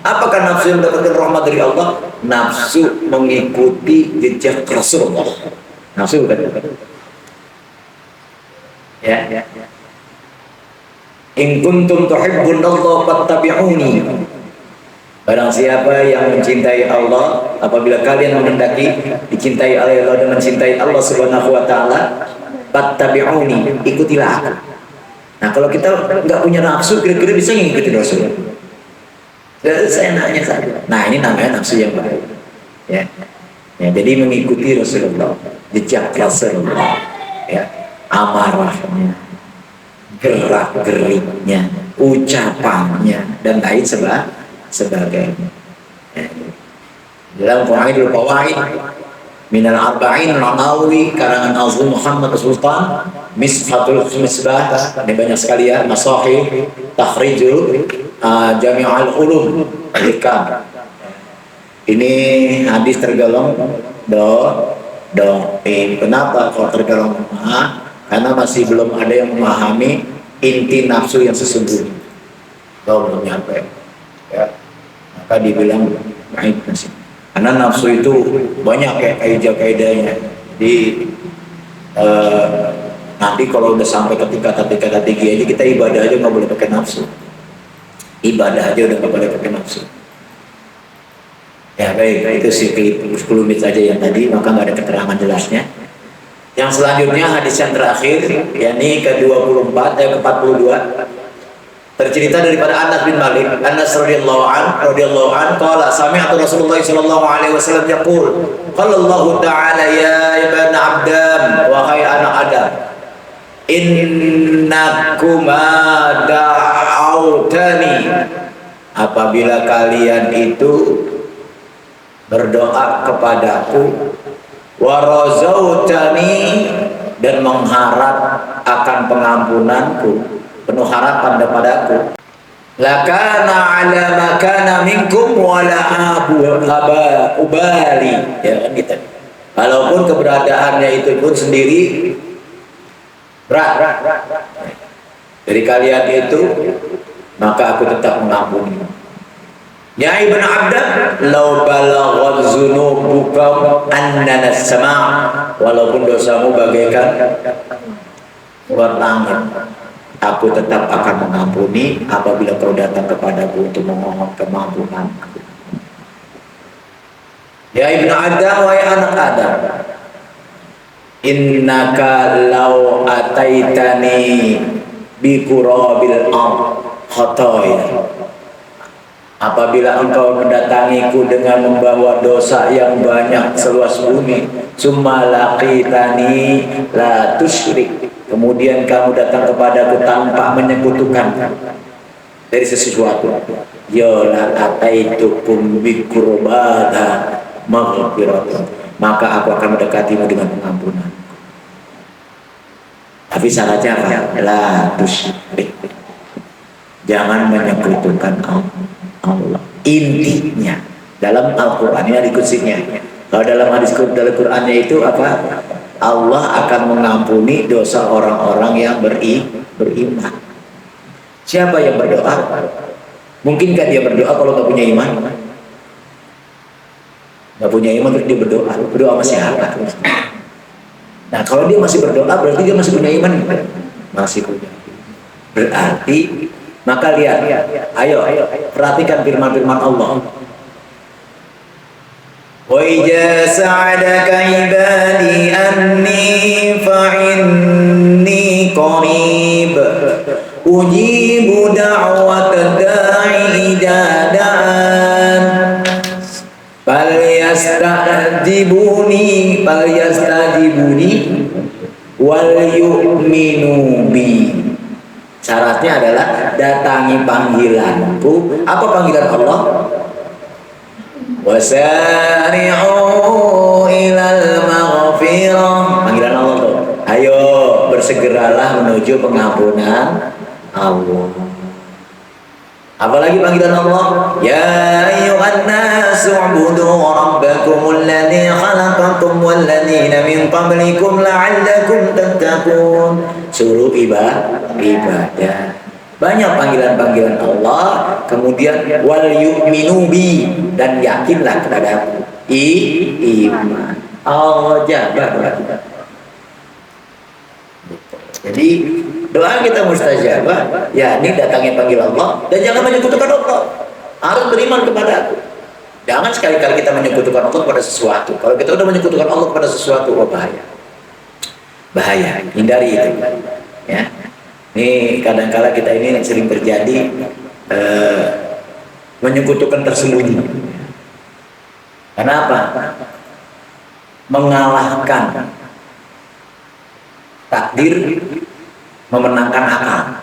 S1: Apakah nafsu yang mendapatkan rahmat dari Allah? Nafsu mengikuti jejak Rasulullah. Nafsu bukan? Ya. In kuntum tuhibbunallaha fattabi'uni. Barang siapa yang mencintai Allah, apabila kalian menghendaki dicintai oleh Allah dan mencintai Allah Subhanahu wa taala, fattabi'uni, ikutilah aku. Nah, kalau kita nggak punya nafsu, kira-kira bisa ngikutin Rasul? Saya nanya saja. Nah, ini namanya nafsu yang baik. Ya, jadi mengikuti Rasulullah, jejak Rasulullah, ya, amarahnya, gerak-geriknya, ucapannya, dan lain sebagainya. Dalam Qawaidul Qawaid minal arba'in Ramawi karangan Azul Muhammad Sultan Misfatul Misbah, ini banyak sekali ya, Masahih Takhrijul Jami'ul Ulum Al-Hikam. Ini hadis tergolong kenapa kalau tergolong karena masih belum ada yang memahami inti nafsu yang sesungguhnya. Belum nyampe ya. Maka dibilang baik nasi. Karena nafsu itu banyak ya kaidah-kaidahnya. Jadi nanti kalau udah sampai ke tingkat tinggi aja, kita ibadah aja nggak boleh pakai nafsu. Ibadah aja udah nggak boleh pakai nafsu. Ya baik, itu sih 10 menit saja yang tadi, maka nggak ada keterangan jelasnya. Yang selanjutnya hadis yang terakhir, yakni ke-24 ke-42, tercerita daripada Anas bin Malik. Anas radhiyallahu an qala sami'tu Rasulullah sallallahu alaihi wasallam yaqul qala Allah ta'ala ya ibn Adam, wahai anak Adam, innakuma da'autani, apabila kalian itu berdoa kepadaku, warazautani, dan mengharap akan pengampunanku, penuh harapan kepadaku, lakana ala makana minkum wala ubali, ya kan gitu. Walaupun keberadaannya itu pun sendiri berat dari kalian itu, maka aku tetap mengampuni. Ya ibn Abdan, law balaghat zunubukum annana sama', walaupun dosamu bagaikan luar langit, aku tetap akan mengampuni apabila kau datang kepadaku untuk memohon kemampunan. Ya ibn Adam, wahai anak Adam, innaka law ataitani bi qurabil ard khataya, apabila engkau mendatangiku dengan membawa dosa yang banyak seluas bumi, summa laqitani la tusyrik, kemudian kamu datang kepadaku tanpa menyekutukan dari sesuatu, ya la ataitukum bi qurbata maghfirah, maka aku akan mendekatimu dengan pengampunan. Tapi syaratnya apa? La tusyrik, jangan menyekutukan Allah. Intinya dalam Al-Quran ini ada kuncinya. Kalau dalam hadis dalam Qurannya itu apa? Allah akan mengampuni dosa orang-orang yang beriman. Siapa yang berdoa? Mungkinkah dia berdoa kalau nggak punya iman? Nggak punya iman terus dia berdoa. Berdoa sama siapa? Nah kalau dia masih berdoa berarti dia masih punya iman. Masih punya. Berarti maka lihat, ayo perhatikan firman-firman Allah. Wa idza sa'adaka ibadi anni fa'inni qarib ujibu da'watad da'i idza da'an falyastajibuni wal yu'minu bi. Syaratnya adalah datangi panggilanku. Apa panggilan Allah? Wasari'u ilal maghfirah. Panggilan Allah tuh, ayo bersegeralah menuju pengampunan Allah. Apalagi panggilan Allah, ya ayyuhan nasu ubudu rabbakumul ladzi khalaqakum wal ladzina min qablikum la'allakum tattaqun. Suruh ibadah. Banyak panggilan-panggilan Allah. Kemudian wal yu'minu bi, dan yakinlah kepadaku. Iman. Allah jabat. Jadi doa kita mustajabah, ya ini datangi panggil Allah dan jangan menyekutukan Allah. Harus beriman kepada aku. Jangan sekali-kali kita menyekutukan Allah kepada sesuatu. Kalau kita udah menyekutukan Allah kepada sesuatu, oh bahaya. Bahaya, hindari itu. Ya. Ini kadang-kala kita ini sering terjadi menyekutukan tersembunyi. Kenapa? Mengalahkan takdir, memenangkan akal.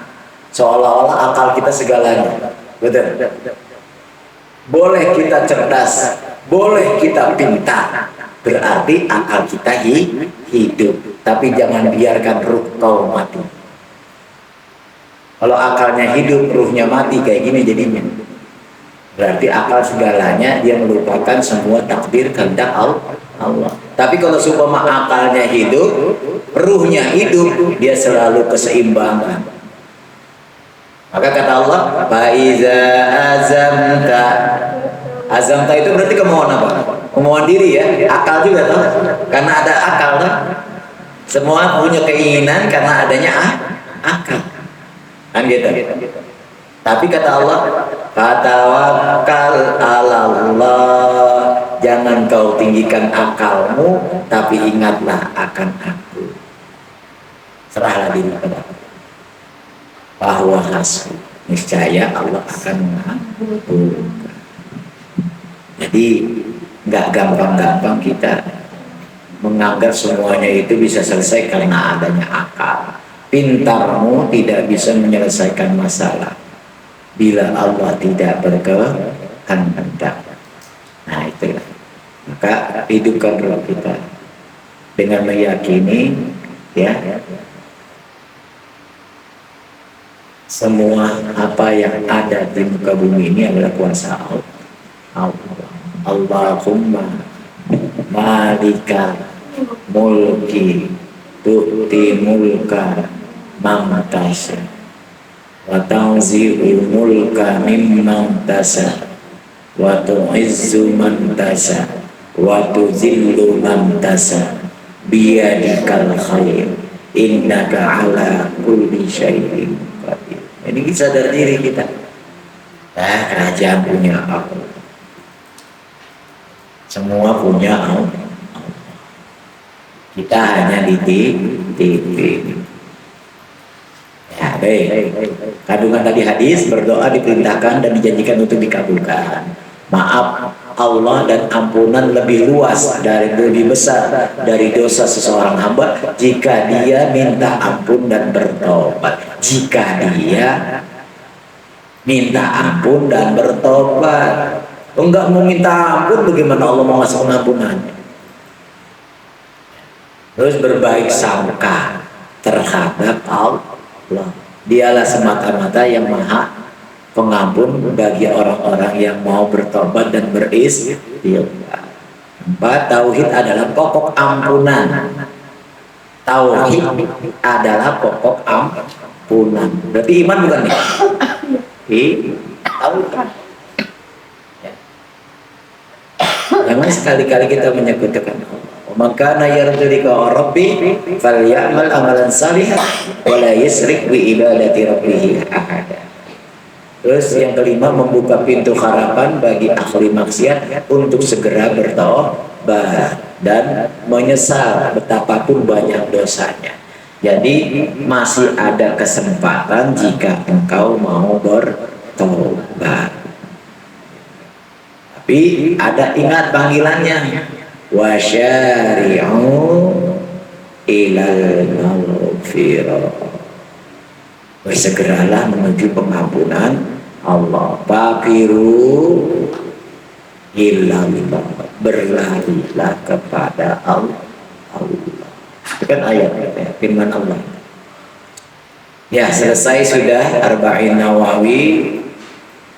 S1: Seolah-olah akal kita segalanya. Betul. Boleh kita cerdas, boleh kita pintar, berarti akal kita hidup. Tapi jangan biarkan ruh kau mati. Kalau akalnya hidup, ruhnya mati, kayak gini jadinya. Berarti akal segalanya, dia melupakan semua takdir kehendak Allah. Tapi kalau seumpama akalnya hidup, ruhnya hidup, dia selalu keseimbangan. Maka kata Allah, faiza azamta. Azamta itu berarti kemauan apa? Kemauan diri ya, akal juga toh. Karena ada akal toh. Semua punya keinginan karena adanya akal. Kan gitu. Tapi kata Allah, Fatawakkal 'alallah. Jangan kau tinggikan akalmu, tapi ingatlah akan aku. Serahlah diri kepada aku. Bahwa hasbi, niscaya Allah akan mengabulkan. Jadi nggak gampang-gampang kita menganggap semuanya itu bisa selesai karena adanya akal. Pintarmu tidak bisa menyelesaikan masalah bila Allah tidak berkehendak. Nah itulah. Maka hidupkan roh kita dengan meyakini ya semua apa yang ada di muka bumi ini adalah kuasa Allah. Allahumma malika mulki tu'ti mulka mamtasa wa tanzi'ul mulka mimman tasa wa tu'izzu man tasa wa tuzillu man tasa biyadikal khair innaka ala kulli syai'in qadir. Ini kita sadar diri kita. Kerajaan punya Allah. Semua punya Allah. Kita hanya dititip. Ya, baik. Kandungan tadi hadis, berdoa diperintahkan dan dijanjikan untuk dikabulkan. Maaf Allah dan ampunan lebih luas lebih besar dari dosa seseorang hamba jika dia minta ampun dan bertobat. Jika dia minta ampun dan bertobat. Enggak mau minta ampun, bagaimana Allah mau ngasih pengampunan? Terus berbaik sangka terhadap Allah. Dialah semata-mata yang maha pengampun bagi orang-orang yang mau bertobat dan beristighfar. 4. Tauhid adalah pokok ampunan. Tauhid adalah pokok ampunan. Berarti iman bukan nih? Tauhid. Jangan sekali-kali kita menyekutukan Allah. Maka yarjulika rabbi falyamal amalan salihan wa la yusrik bi ibadati rabbih ahada. Terus yang kelima, membuka pintu harapan bagi ahli maksiat untuk segera bertaubat dan menyesal betapapun banyak dosanya. Jadi masih ada kesempatan jika engkau mau bertaubat. Tapi ada, ingat panggilannya, wasyari'u ilal maghfirah. Bersegeralah menuju pengampunan Allah. Fakiru ilallah, berlarilah kepada Allah. Itu kan ayat ya, firman Allah. Ya, selesai sudah Arba'in Nawawi.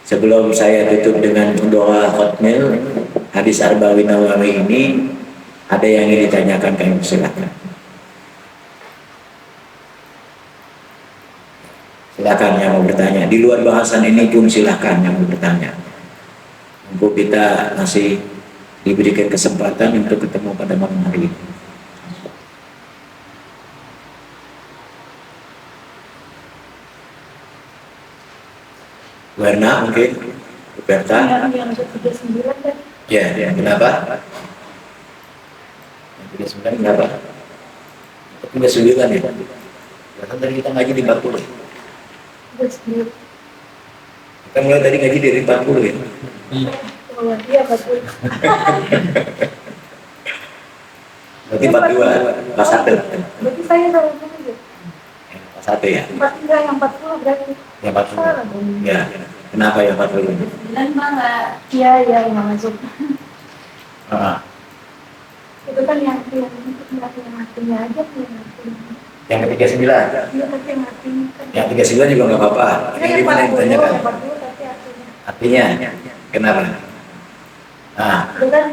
S1: Sebelum saya tutup dengan doa khutmil hadis Arba'in Nawawi ini, ada yang ingin ditanyakan, kami silakan. Silakan yang mau bertanya. Di luar bahasan ini pun silakan yang mau bertanya. Untuk kita masih diberikan kesempatan untuk ketemu pada malam hari ini. Warna mungkin, Berta.
S3: Yang 39 tadi.
S1: Ya, kenapa? Yang 39 kenapa? 39 ya. Karena tadi kita ngaji di 40. Kita mulai tadi ngaji dari 40 ya.
S3: Oh iya 40.
S1: Berarti 42, pas 1.
S3: Berarti saya salah aja.
S1: Pas 1 ya.
S3: 43 yang 40 berarti.
S1: Yang 40. Ya. Kenapa yang 40?
S3: 9 malah. Iya nggak masuk. Itu kan yang hatinya aja
S1: Yang ke 39?
S3: Iya tapi yang hatinya kan.
S1: Yang 39 juga nggak apa-apa. Yang di mana yang ditanyakan?
S3: Yang 40 tapi
S1: Artinya? Kenapa?
S3: Itu kan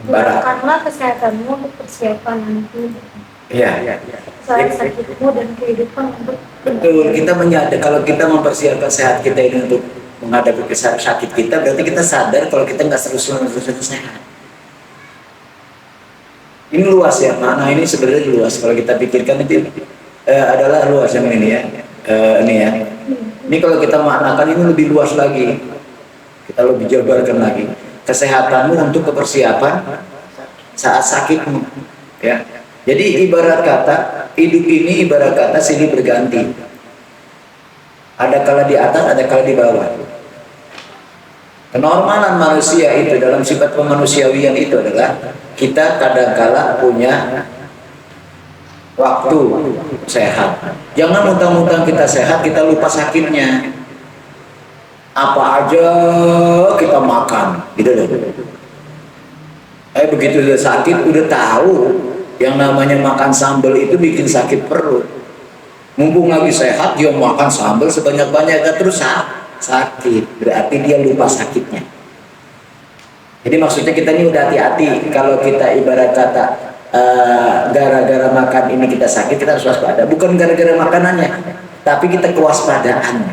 S1: Barat.
S3: gunakanlah kesehatanmu untuk persiapan nanti.
S1: Iya.
S3: Saat sakitmu dan kehidupan untuk.
S1: Betul, kita menyadar kalau kita mempersiapkan sehat kita ini untuk menghadapi sakit kita, berarti kita sadar kalau kita nggak terus sehat. Ini luas ya, makna ini sebenarnya luas. Kalau kita pikirkan itu adalah luas yang ini ya, ini ya. Ini kalau kita maknakan ini lebih luas lagi, kita lebih jabarkan lagi. Kesehatanmu untuk kepersiapan saat sakitmu, ya. Jadi ibarat kata hidup ini ibarat kata silih berganti. Ada kala di atas, ada kala di bawah. Kenormalan manusia itu dalam sifat kemanusiawian itu adalah kita kadang-kala punya waktu sehat. Jangan mentang-mentang kita sehat kita lupa sakitnya. Apa aja kita makan, gitu loh. Begitu udah sakit udah tahu yang namanya makan sambal itu bikin sakit perut. Mumpung lagi sehat dia makan sambal sebanyak-banyaknya terus sakit, berarti dia lupa sakitnya. Jadi maksudnya kita ini udah hati-hati kalau kita ibarat kata gara-gara makan ini kita sakit, kita harus waspada. Bukan gara-gara makanannya, tapi kita kewaspadaan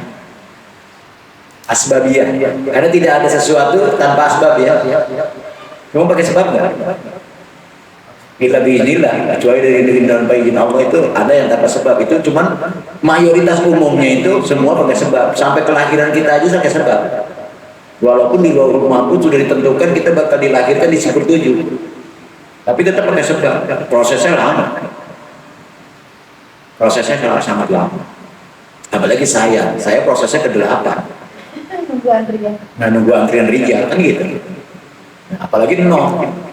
S1: asbabiyah, karena tidak ada sesuatu tanpa asbab, ya. Kamu pakai sebab nggak? Bila biiznillah, kecuali dari dalam izin Allah itu ada yang tanpa sebab. Itu cuman mayoritas umumnya itu semua pakai sebab. Sampai kelahiran kita aja pakai sebab. Walaupun di luar rumah pun sudah ditentukan kita bakal dilahirkan di sifur 7, tapi tetap pakai sebab. Prosesnya lama. Prosesnya sangat lama. Apalagi saya prosesnya ke-8.
S3: Nunggu antrian.
S1: Nah, nunggu antrian rijal kan gitu. Apalagi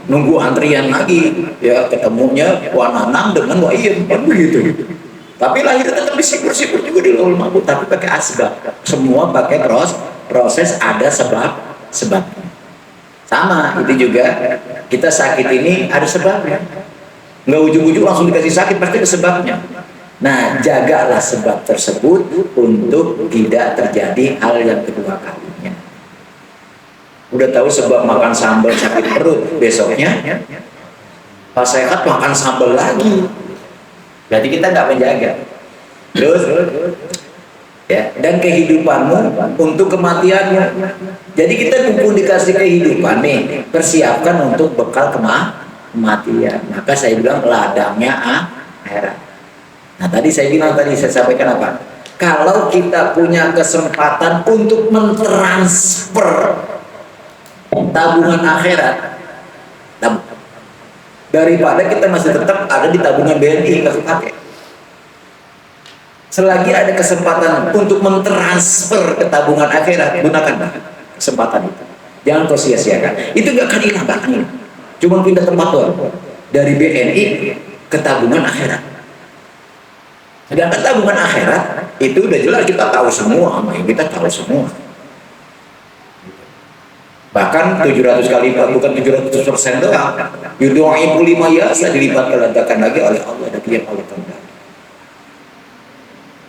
S1: nunggu antrian lagi, ya ketemunya Wananang dengan Waiyem kan begitu. Tapi lahir tetap disibur-sibur juga di Lauhul Mahfuz, tapi pakai asbab. Semua pakai proses ada sebab. Sama itu juga kita sakit ini ada sebabnya. Nggak ujung-ujung langsung dikasih sakit, pasti ada sebabnya. Nah, jagalah sebab tersebut untuk tidak terjadi hal yang kedua kalinya. Udah tahu sebab makan sambal sakit perut, besoknya pas sehat makan sambal lagi, berarti kita nggak menjaga. Terus ya, dan kehidupanmu untuk kematianmu. Jadi kita mumpung dikasih kehidupan nih, persiapkan untuk bekal kematian. Maka saya bilang ladangnya akhirat. Nah tadi saya sampaikan apa? Kalau kita punya kesempatan untuk mentransfer tabungan akhirat, daripada kita masih tetap ada di tabungan BNI nggak kepake. Selagi ada kesempatan untuk mentransfer ke tabungan akhirat, gunakan kesempatan itu. Jangan kau sia-siakan. Itu nggak akan hilang, cuma pindah tempat doang dari BNI ke tabungan akhirat. Sedangkan tabungan akhirat itu udah jelas kita tahu semua, kita tahu semua. Bahkan 700 kali lipat, bukan 700% doang. Yudhu'ifu lima yasa, dilipat gandakan lagi oleh Allah dan yang Allah kehendaki.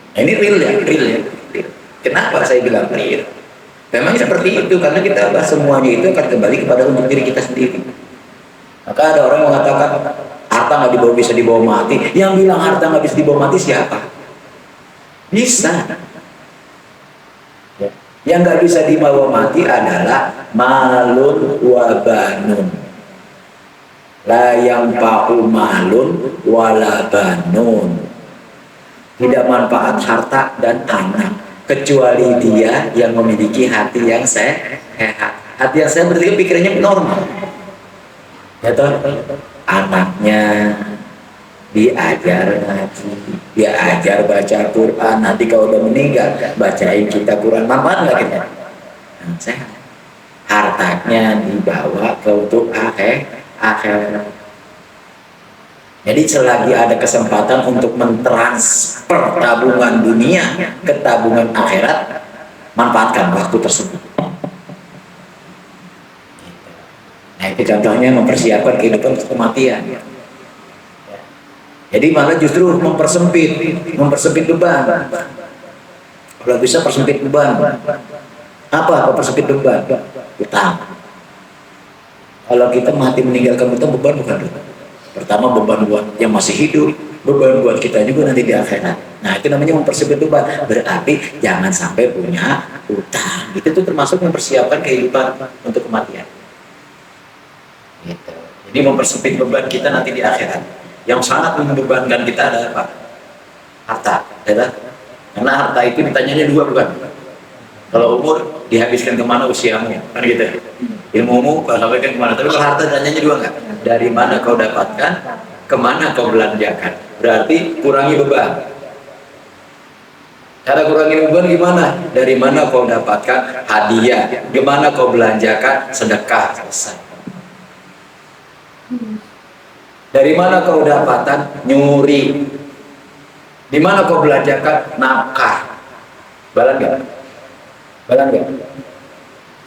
S1: Nah, ini real ya. Kenapa saya bilang real? Memang seperti itu, karena kita semuanya itu akan kembali kepada untuk diri kita sendiri. Maka ada orang mengatakan harta nggak bisa dibawa mati. Yang bilang harta nggak bisa dibawa mati siapa? Bisa. Yang nggak bisa dibawa mati adalah malun wa banun. La yanfa'u malun wala banun. Tidak manfaat harta dan anak kecuali dia yang memiliki hati yang sehat. Hati yang sehat berarti pikirannya normal. Ya toh? Anaknya diajar ngaji, diajar baca Quran. Nanti kalau udah meninggal bacain kita Quran, manfaat nggak kita? Sehat. Hartanya dibawa ke untuk akhirat. Jadi selagi ada kesempatan untuk mentransfer tabungan dunia ke tabungan akhirat, manfaatkan waktu tersebut. Nah itu contohnya mempersiapkan kehidupan untuk kematian. Jadi malah justru mempersempit beban. Kalau bisa persempit beban. Apa persempit beban? Utang. Kalau kita mati meninggalkan utang, beban bukan dosa. Pertama beban buat yang masih hidup, beban buat kita juga nanti di akhirat. Nah itu namanya mempersempit beban. Berarti jangan sampai punya utang. Itu tuh termasuk mempersiapkan kehidupan untuk kematian. Gitu. Jadi mempersempit beban kita nanti di akhirat. Yang sangat membebankan kita adalah apa? Harta, adalah Karena harta itu ditanyanya dua bukan? Kalau umur dihabiskan kemana usiamu, kan gitu. Ilmumu kalau habiskan kemana? Tapi kalau harta ditanyanya dua enggak? Dari mana kau dapatkan, kemana kau belanjakan? Berarti kurangi beban. Cara kurangi beban gimana? Dari mana kau dapatkan hadiah? Gimana kau belanjakan sedekah? Selesai. Dari mana kau dapatkan nyuri? Di mana kau belanjakan nafkah? Balan nggak? Balan nggak?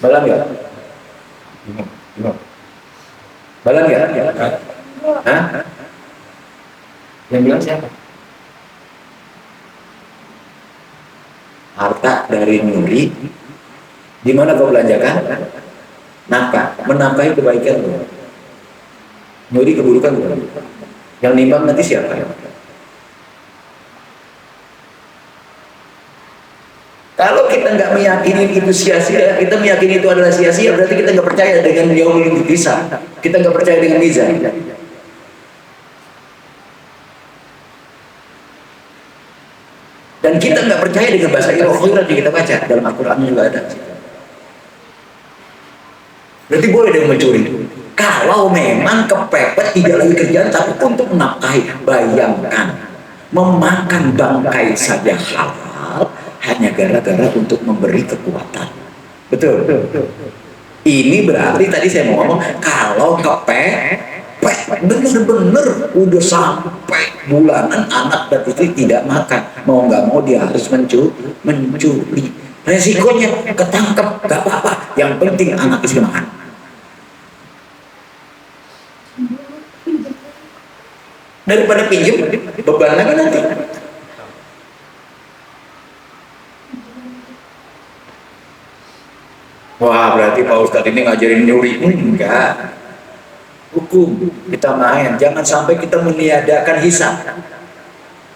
S1: Balan nggak? Balan nggak? Hah? Yang bilang siapa? Harta dari nyuri. Di mana kau belanjakan? Nafkah. Menafkahi kebaikan. Nyuri keburukan. Yang nimbang nanti siapa? Kalau kita nggak meyakini itu sia-sia, kita meyakini itu adalah sia-sia, berarti kita nggak percaya dengan yaumul hisab. Kita nggak percaya dengan mizan. Dan kita nggak percaya dengan bahasa khairat yang kita baca dalam Al-Quran juga ada. Berarti boleh dia mencuri. Kalau memang kepepet tidak lagi kerjaan, tapi untuk menafkahi, bayangkan memakan bangkai saja halal. Hanya gara-gara untuk memberi kekuatan. Betul. Ini berarti tadi saya mau ngomong, kalau kepepet bener-bener udah sampai bulanan anak dan istri tidak makan, mau nggak mau dia harus mencuri. Resikonya ketangkep gak apa-apa, yang penting anak istri makan. Daripada pinjam, beban lagi nanti. Wah, berarti Pak Ustadz ini ngajarin nyuri. Enggak. Hukum kita main. Jangan sampai kita meniadakan hisab.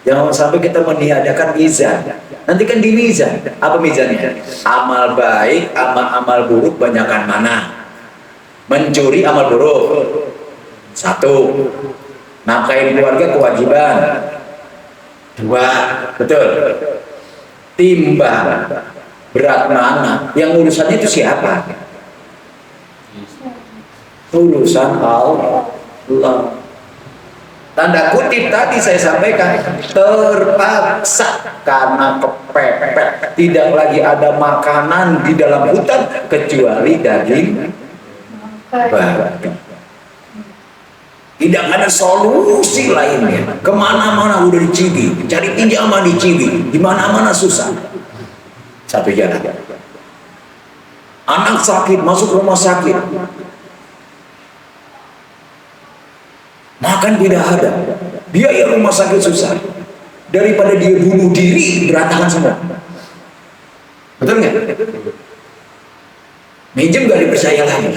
S1: Jangan sampai kita meniadakan mizan. Nanti kan di mizan. Apa mizannya? Amal baik, amal buruk banyakkan mana? Mencuri amal buruk. 1. Nafkahin keluarga kewajiban. 2. Betul. Timbang. Berat mana? Yang urusannya itu siapa? Urusan Allah. Tanda kutip tadi saya sampaikan, terpaksa karena kepepet, tidak lagi ada makanan di dalam hutan kecuali daging babi. Tidak ada solusi lainnya. Kemana-mana udah dicibir, cari pinjaman dicibir, di mana-mana susah. Satu jalan. Anak sakit masuk rumah sakit, makan tidak ada, biaya rumah sakit susah. Daripada dia bunuh diri, berantakan semua. Betul nggak? Minjem nggak dipercaya lagi,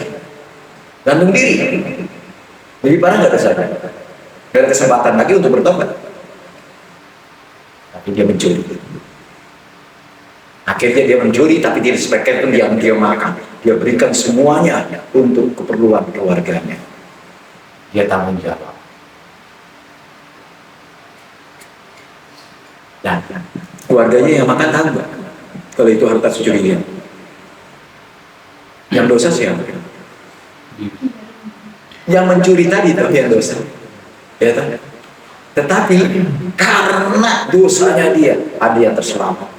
S1: gantung diri. Lebih parah nggak dosa? Gak ada kesempatan lagi untuk bertobat. Tapi dia mencuri. Akhirnya dia mencuri, tapi tidak sebagian pun yang dia makan. Dia berikan semuanya untuk keperluan keluarganya. Dia tanggung jawab. Dan keluarganya yang makan tahu nggak? Kalau itu harta curian. Yang dosa siapa? Yang mencuri tadi itu yang dosa. Ya, tak? Tetapi karena dosanya dia, ada yang terselamatkan.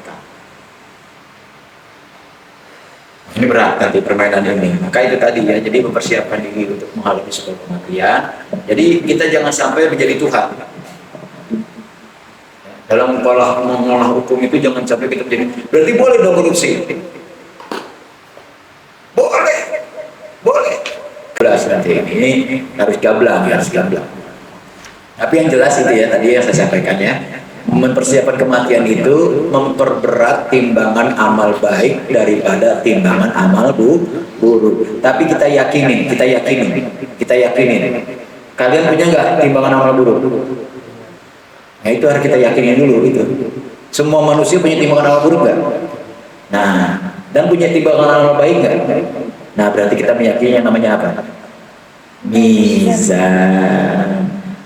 S1: Ini berat nanti permainan ini. Maka itu tadi ya, jadi mempersiapkan diri untuk menghadapi sebuah kematian. Jadi kita jangan sampai menjadi Tuhan. Dalam mengolah hukum itu jangan sampai kita menjadi. Berarti boleh dong korupsi? Boleh. Jelas nanti ini harus gablang, Tapi yang jelas itu ya tadi yang saya sampaikan ya. Mempersiapkan kematian itu memperberat timbangan amal baik daripada timbangan amal buruk. Tapi kita yakinin. Kalian punya nggak timbangan amal buruk? Nah itu harus kita yakinin dulu itu. Semua manusia punya timbangan amal buruk nggak? Nah, dan punya timbangan amal baik nggak? Nah berarti kita meyakini yang namanya apa? Mizan.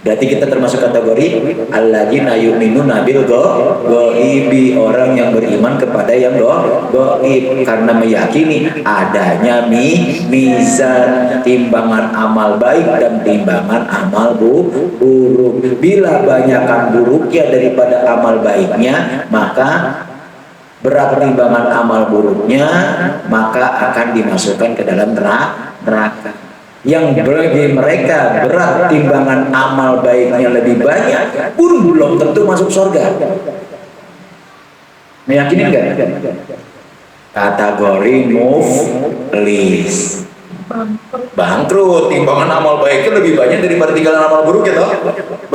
S1: Berarti kita termasuk kategori alladzina yu'minuna bil ghaibi, orang yang beriman kepada yang gaib karena meyakini adanya mizan, timbangan amal baik dan timbangan amal buruk. Bila banyakkan buruknya daripada amal baiknya, maka berat timbangan amal buruknya, maka akan dimasukkan ke dalam neraka. Yang bagi mereka berat timbangan amal baiknya lebih banyak pun belum tentu masuk surga. Meyakini enggak? Kategori muflis, bangkrut. Timbangan amal baiknya lebih banyak daripada timbangan amal buruk ya toh.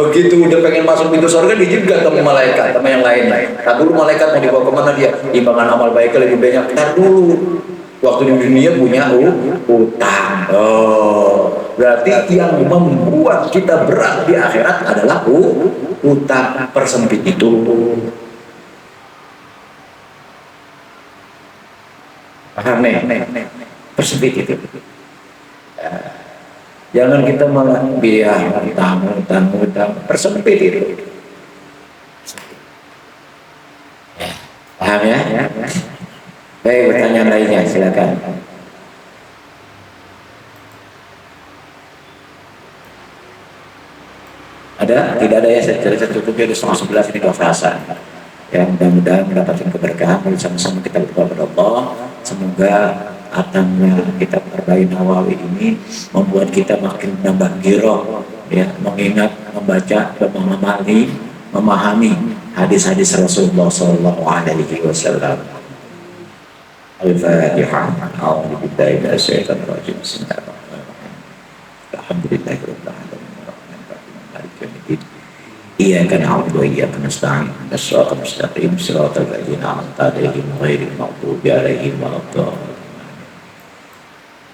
S1: Begitu udah pengen masuk pintu surga, dijegat sama malaikat sama yang lain. Tak dulu malaikat mau dibawa kemana dia? Timbangan amal baiknya lebih banyak. Tar dulu. Waktu di dunia punya utang. Oh, berarti yang membuat kita berat di akhirat adalah utang. Persempit itu. Paham nih? Persempit itu. Jangan kita malah biar utang. Persempit itu. Paham ya? Baik, pertanyaan lainnya silakan. Ada? Tidak ada ya, saya tutupnya di 10:11 ini kefasan. Ya, mudah-mudahan mendapatkan keberkahan, sama-sama kita berdoa kepada Allah. Semoga datangnya kitab Arba'in Nawawi ini membuat kita makin menambah giroh, ya, mengingat, membaca, memahami hadis-hadis Rasulullah SAW. Al-Fatihah. A'udzu billahi minasyaitonir rajim. Bismillahirrahmanirrahim. Alhamdulillahirabbil alamin. Maliki yaumiddin. Iyyaka na'budu wa iyyaka nasta'in. Shiratal mustaqim, shiratal ladzina an'amta 'alaihim ghairil maghdubi 'alaihim waladdallin.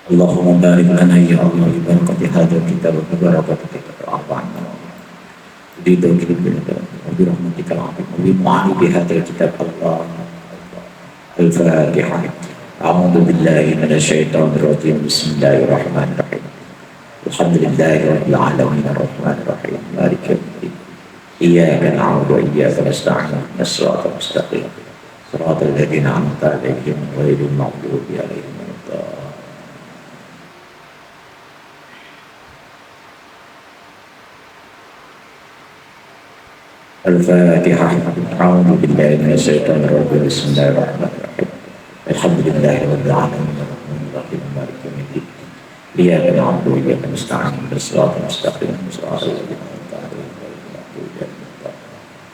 S1: Allahumma barik lana ya Allah bi barakati hadzal kitab wa bi barakati kitab al-Qur'an. Ridho kita wa bi rahmatika al-'azim wa bi mu'ani hadzal kitab Allah. Al-Fatihah. A'udzu billahi minasyaitonir rajim. Bismillahirrahmanirrahim. Alhamdulillahirabbil alamin arrahmanir rahim maliki yaumiddin. Iyyaka na'budu wa iyyaka nasta'in. Shiratal mustaqim. Shiratal ladzina an'amta 'alaihim ghairil maghdubi 'alaihim waladdallin. Al-Fatihah. A'udzu billahi minasyaitonir rajim. Bismillahirrahmanirrahim. Alhamdulillahirabbil alamin arrahmanir rahim maliki yaumiddin. Iyyaka na'budu wa iyyaka nasta'in. Shiratal mustaqim. Shiratal ladzina an'amta 'alaihim ghairil maghdubi 'alaihim waladdallin.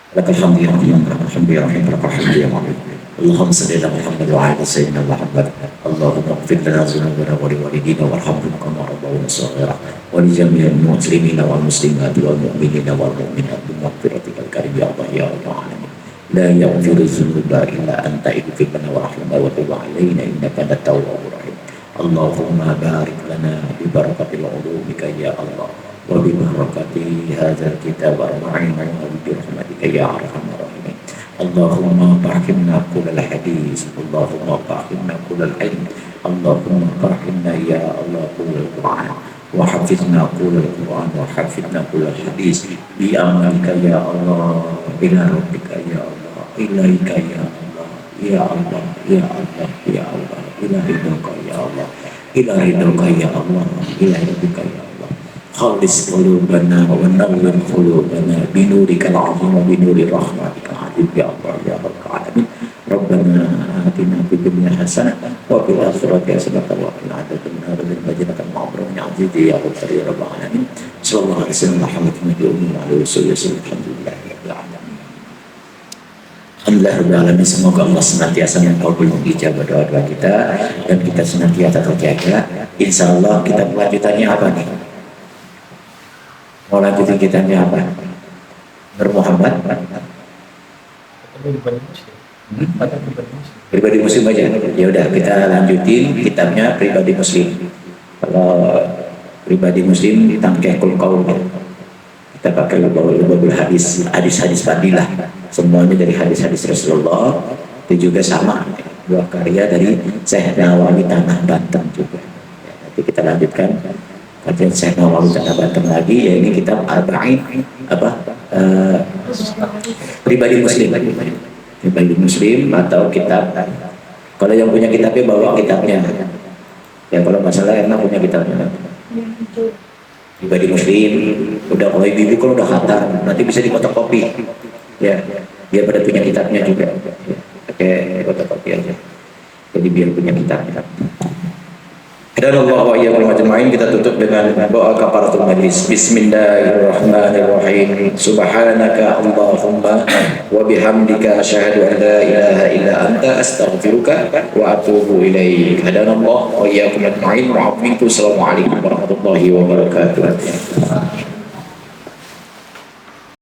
S1: Lakal hamdu ya Rabb, lakal hamdu ya Rahim, lakal hamdu ya Malik. Allahumma shalli ala Muhammad wa ala sayyidina Muhammad. Allahumma ighfir lana dhunubana wa liwalidina warhamhum kama rabbawna shaghira. ولجميع المسلمين والمسلمات والمؤمنين والمؤمنات بمغفرتك الكريم يا الله يا رب العالمين. لا يغفر الذنوب الا انت اغفر لنا وارحمنا وتب علينا انك انت التواب الرحيم. اللهم بارك لنا ببركه علومك يا الله وببركه هذا الكتاب اربعين وبرحمتك يا ارحم الراحمين. اللهم فهمنا كل الحديث، اللهم فهمنا كل العلم، اللهم فهمنا يا الله كل القرآن، وحفظنا كل القرآن وحفظنا كل الحديث بأمرك يا الله إلى ربك يا الله إليك يا الله يا الله يا الله يا الله إلى رضاك يا الله إلى رضاك يا الله إلى ربك يا الله. خلص قلوبنا ونور قلوبنا بنورك العظيم وبنور رحمتك العظيم يا الله يا رب العالمين. ربنا آتنا في الدنيا حسنة وفي الآخرة حسنة وقنا عذاب النار بالمدينة المعمورة من عزيز يا رب العالمين. صلى الله عليه وسلم محمد النبي وعلى آله وسلم. الحمد لله رب العالمين. Alhamdulillah, semoga Allah senantiasa mengabulkan ijabah doa-doa kita dan kita senantiasa terjaga. Insya Allah kita kelanjutannya apa nih? Mau lanjutin kitabnya apa? Nur Muhammad? Pribadi Muslim aja. Ya udah kita lanjutin kitabnya Pribadi Muslim. Kalau Pribadi Muslim Tangkehul Qaul, kita pakai lubabul hadis fadilah, semuanya dari hadis-hadis Rasulullah. Itu juga sama, dua karya dari Syekh Nawawi Tanah Banten juga. Ya, nanti kita lanjutkan Artinya saya Nawawi Tanah Banten lagi, ya ini kitab Arba'in pribadi muslim, pribadi muslim atau kitab. Kalau yang punya kitabnya bawa kitabnya, ya kalau masalah enak punya kitabnya. Pribadi muslim, udah kalau ibu-ibu kalau udah khatam, nanti bisa difotokopi, ya biar pada punya kitabnya juga, pakai fotokopi aja. Jadi biar punya kitabnya. Dan Allah wa iyyakum ajma'in, kita tutup dengan doa kafaratul majlis. Bismillahirrahmanirrahim. Subhanaka Allahumma wa bihamdika asyhadu an la ilaha illa anta astaghfiruka wa atubu ilaik. Hadanallahu wa iyyakum ajma'in. Assalamualaikum warahmatullahi wabarakatuh.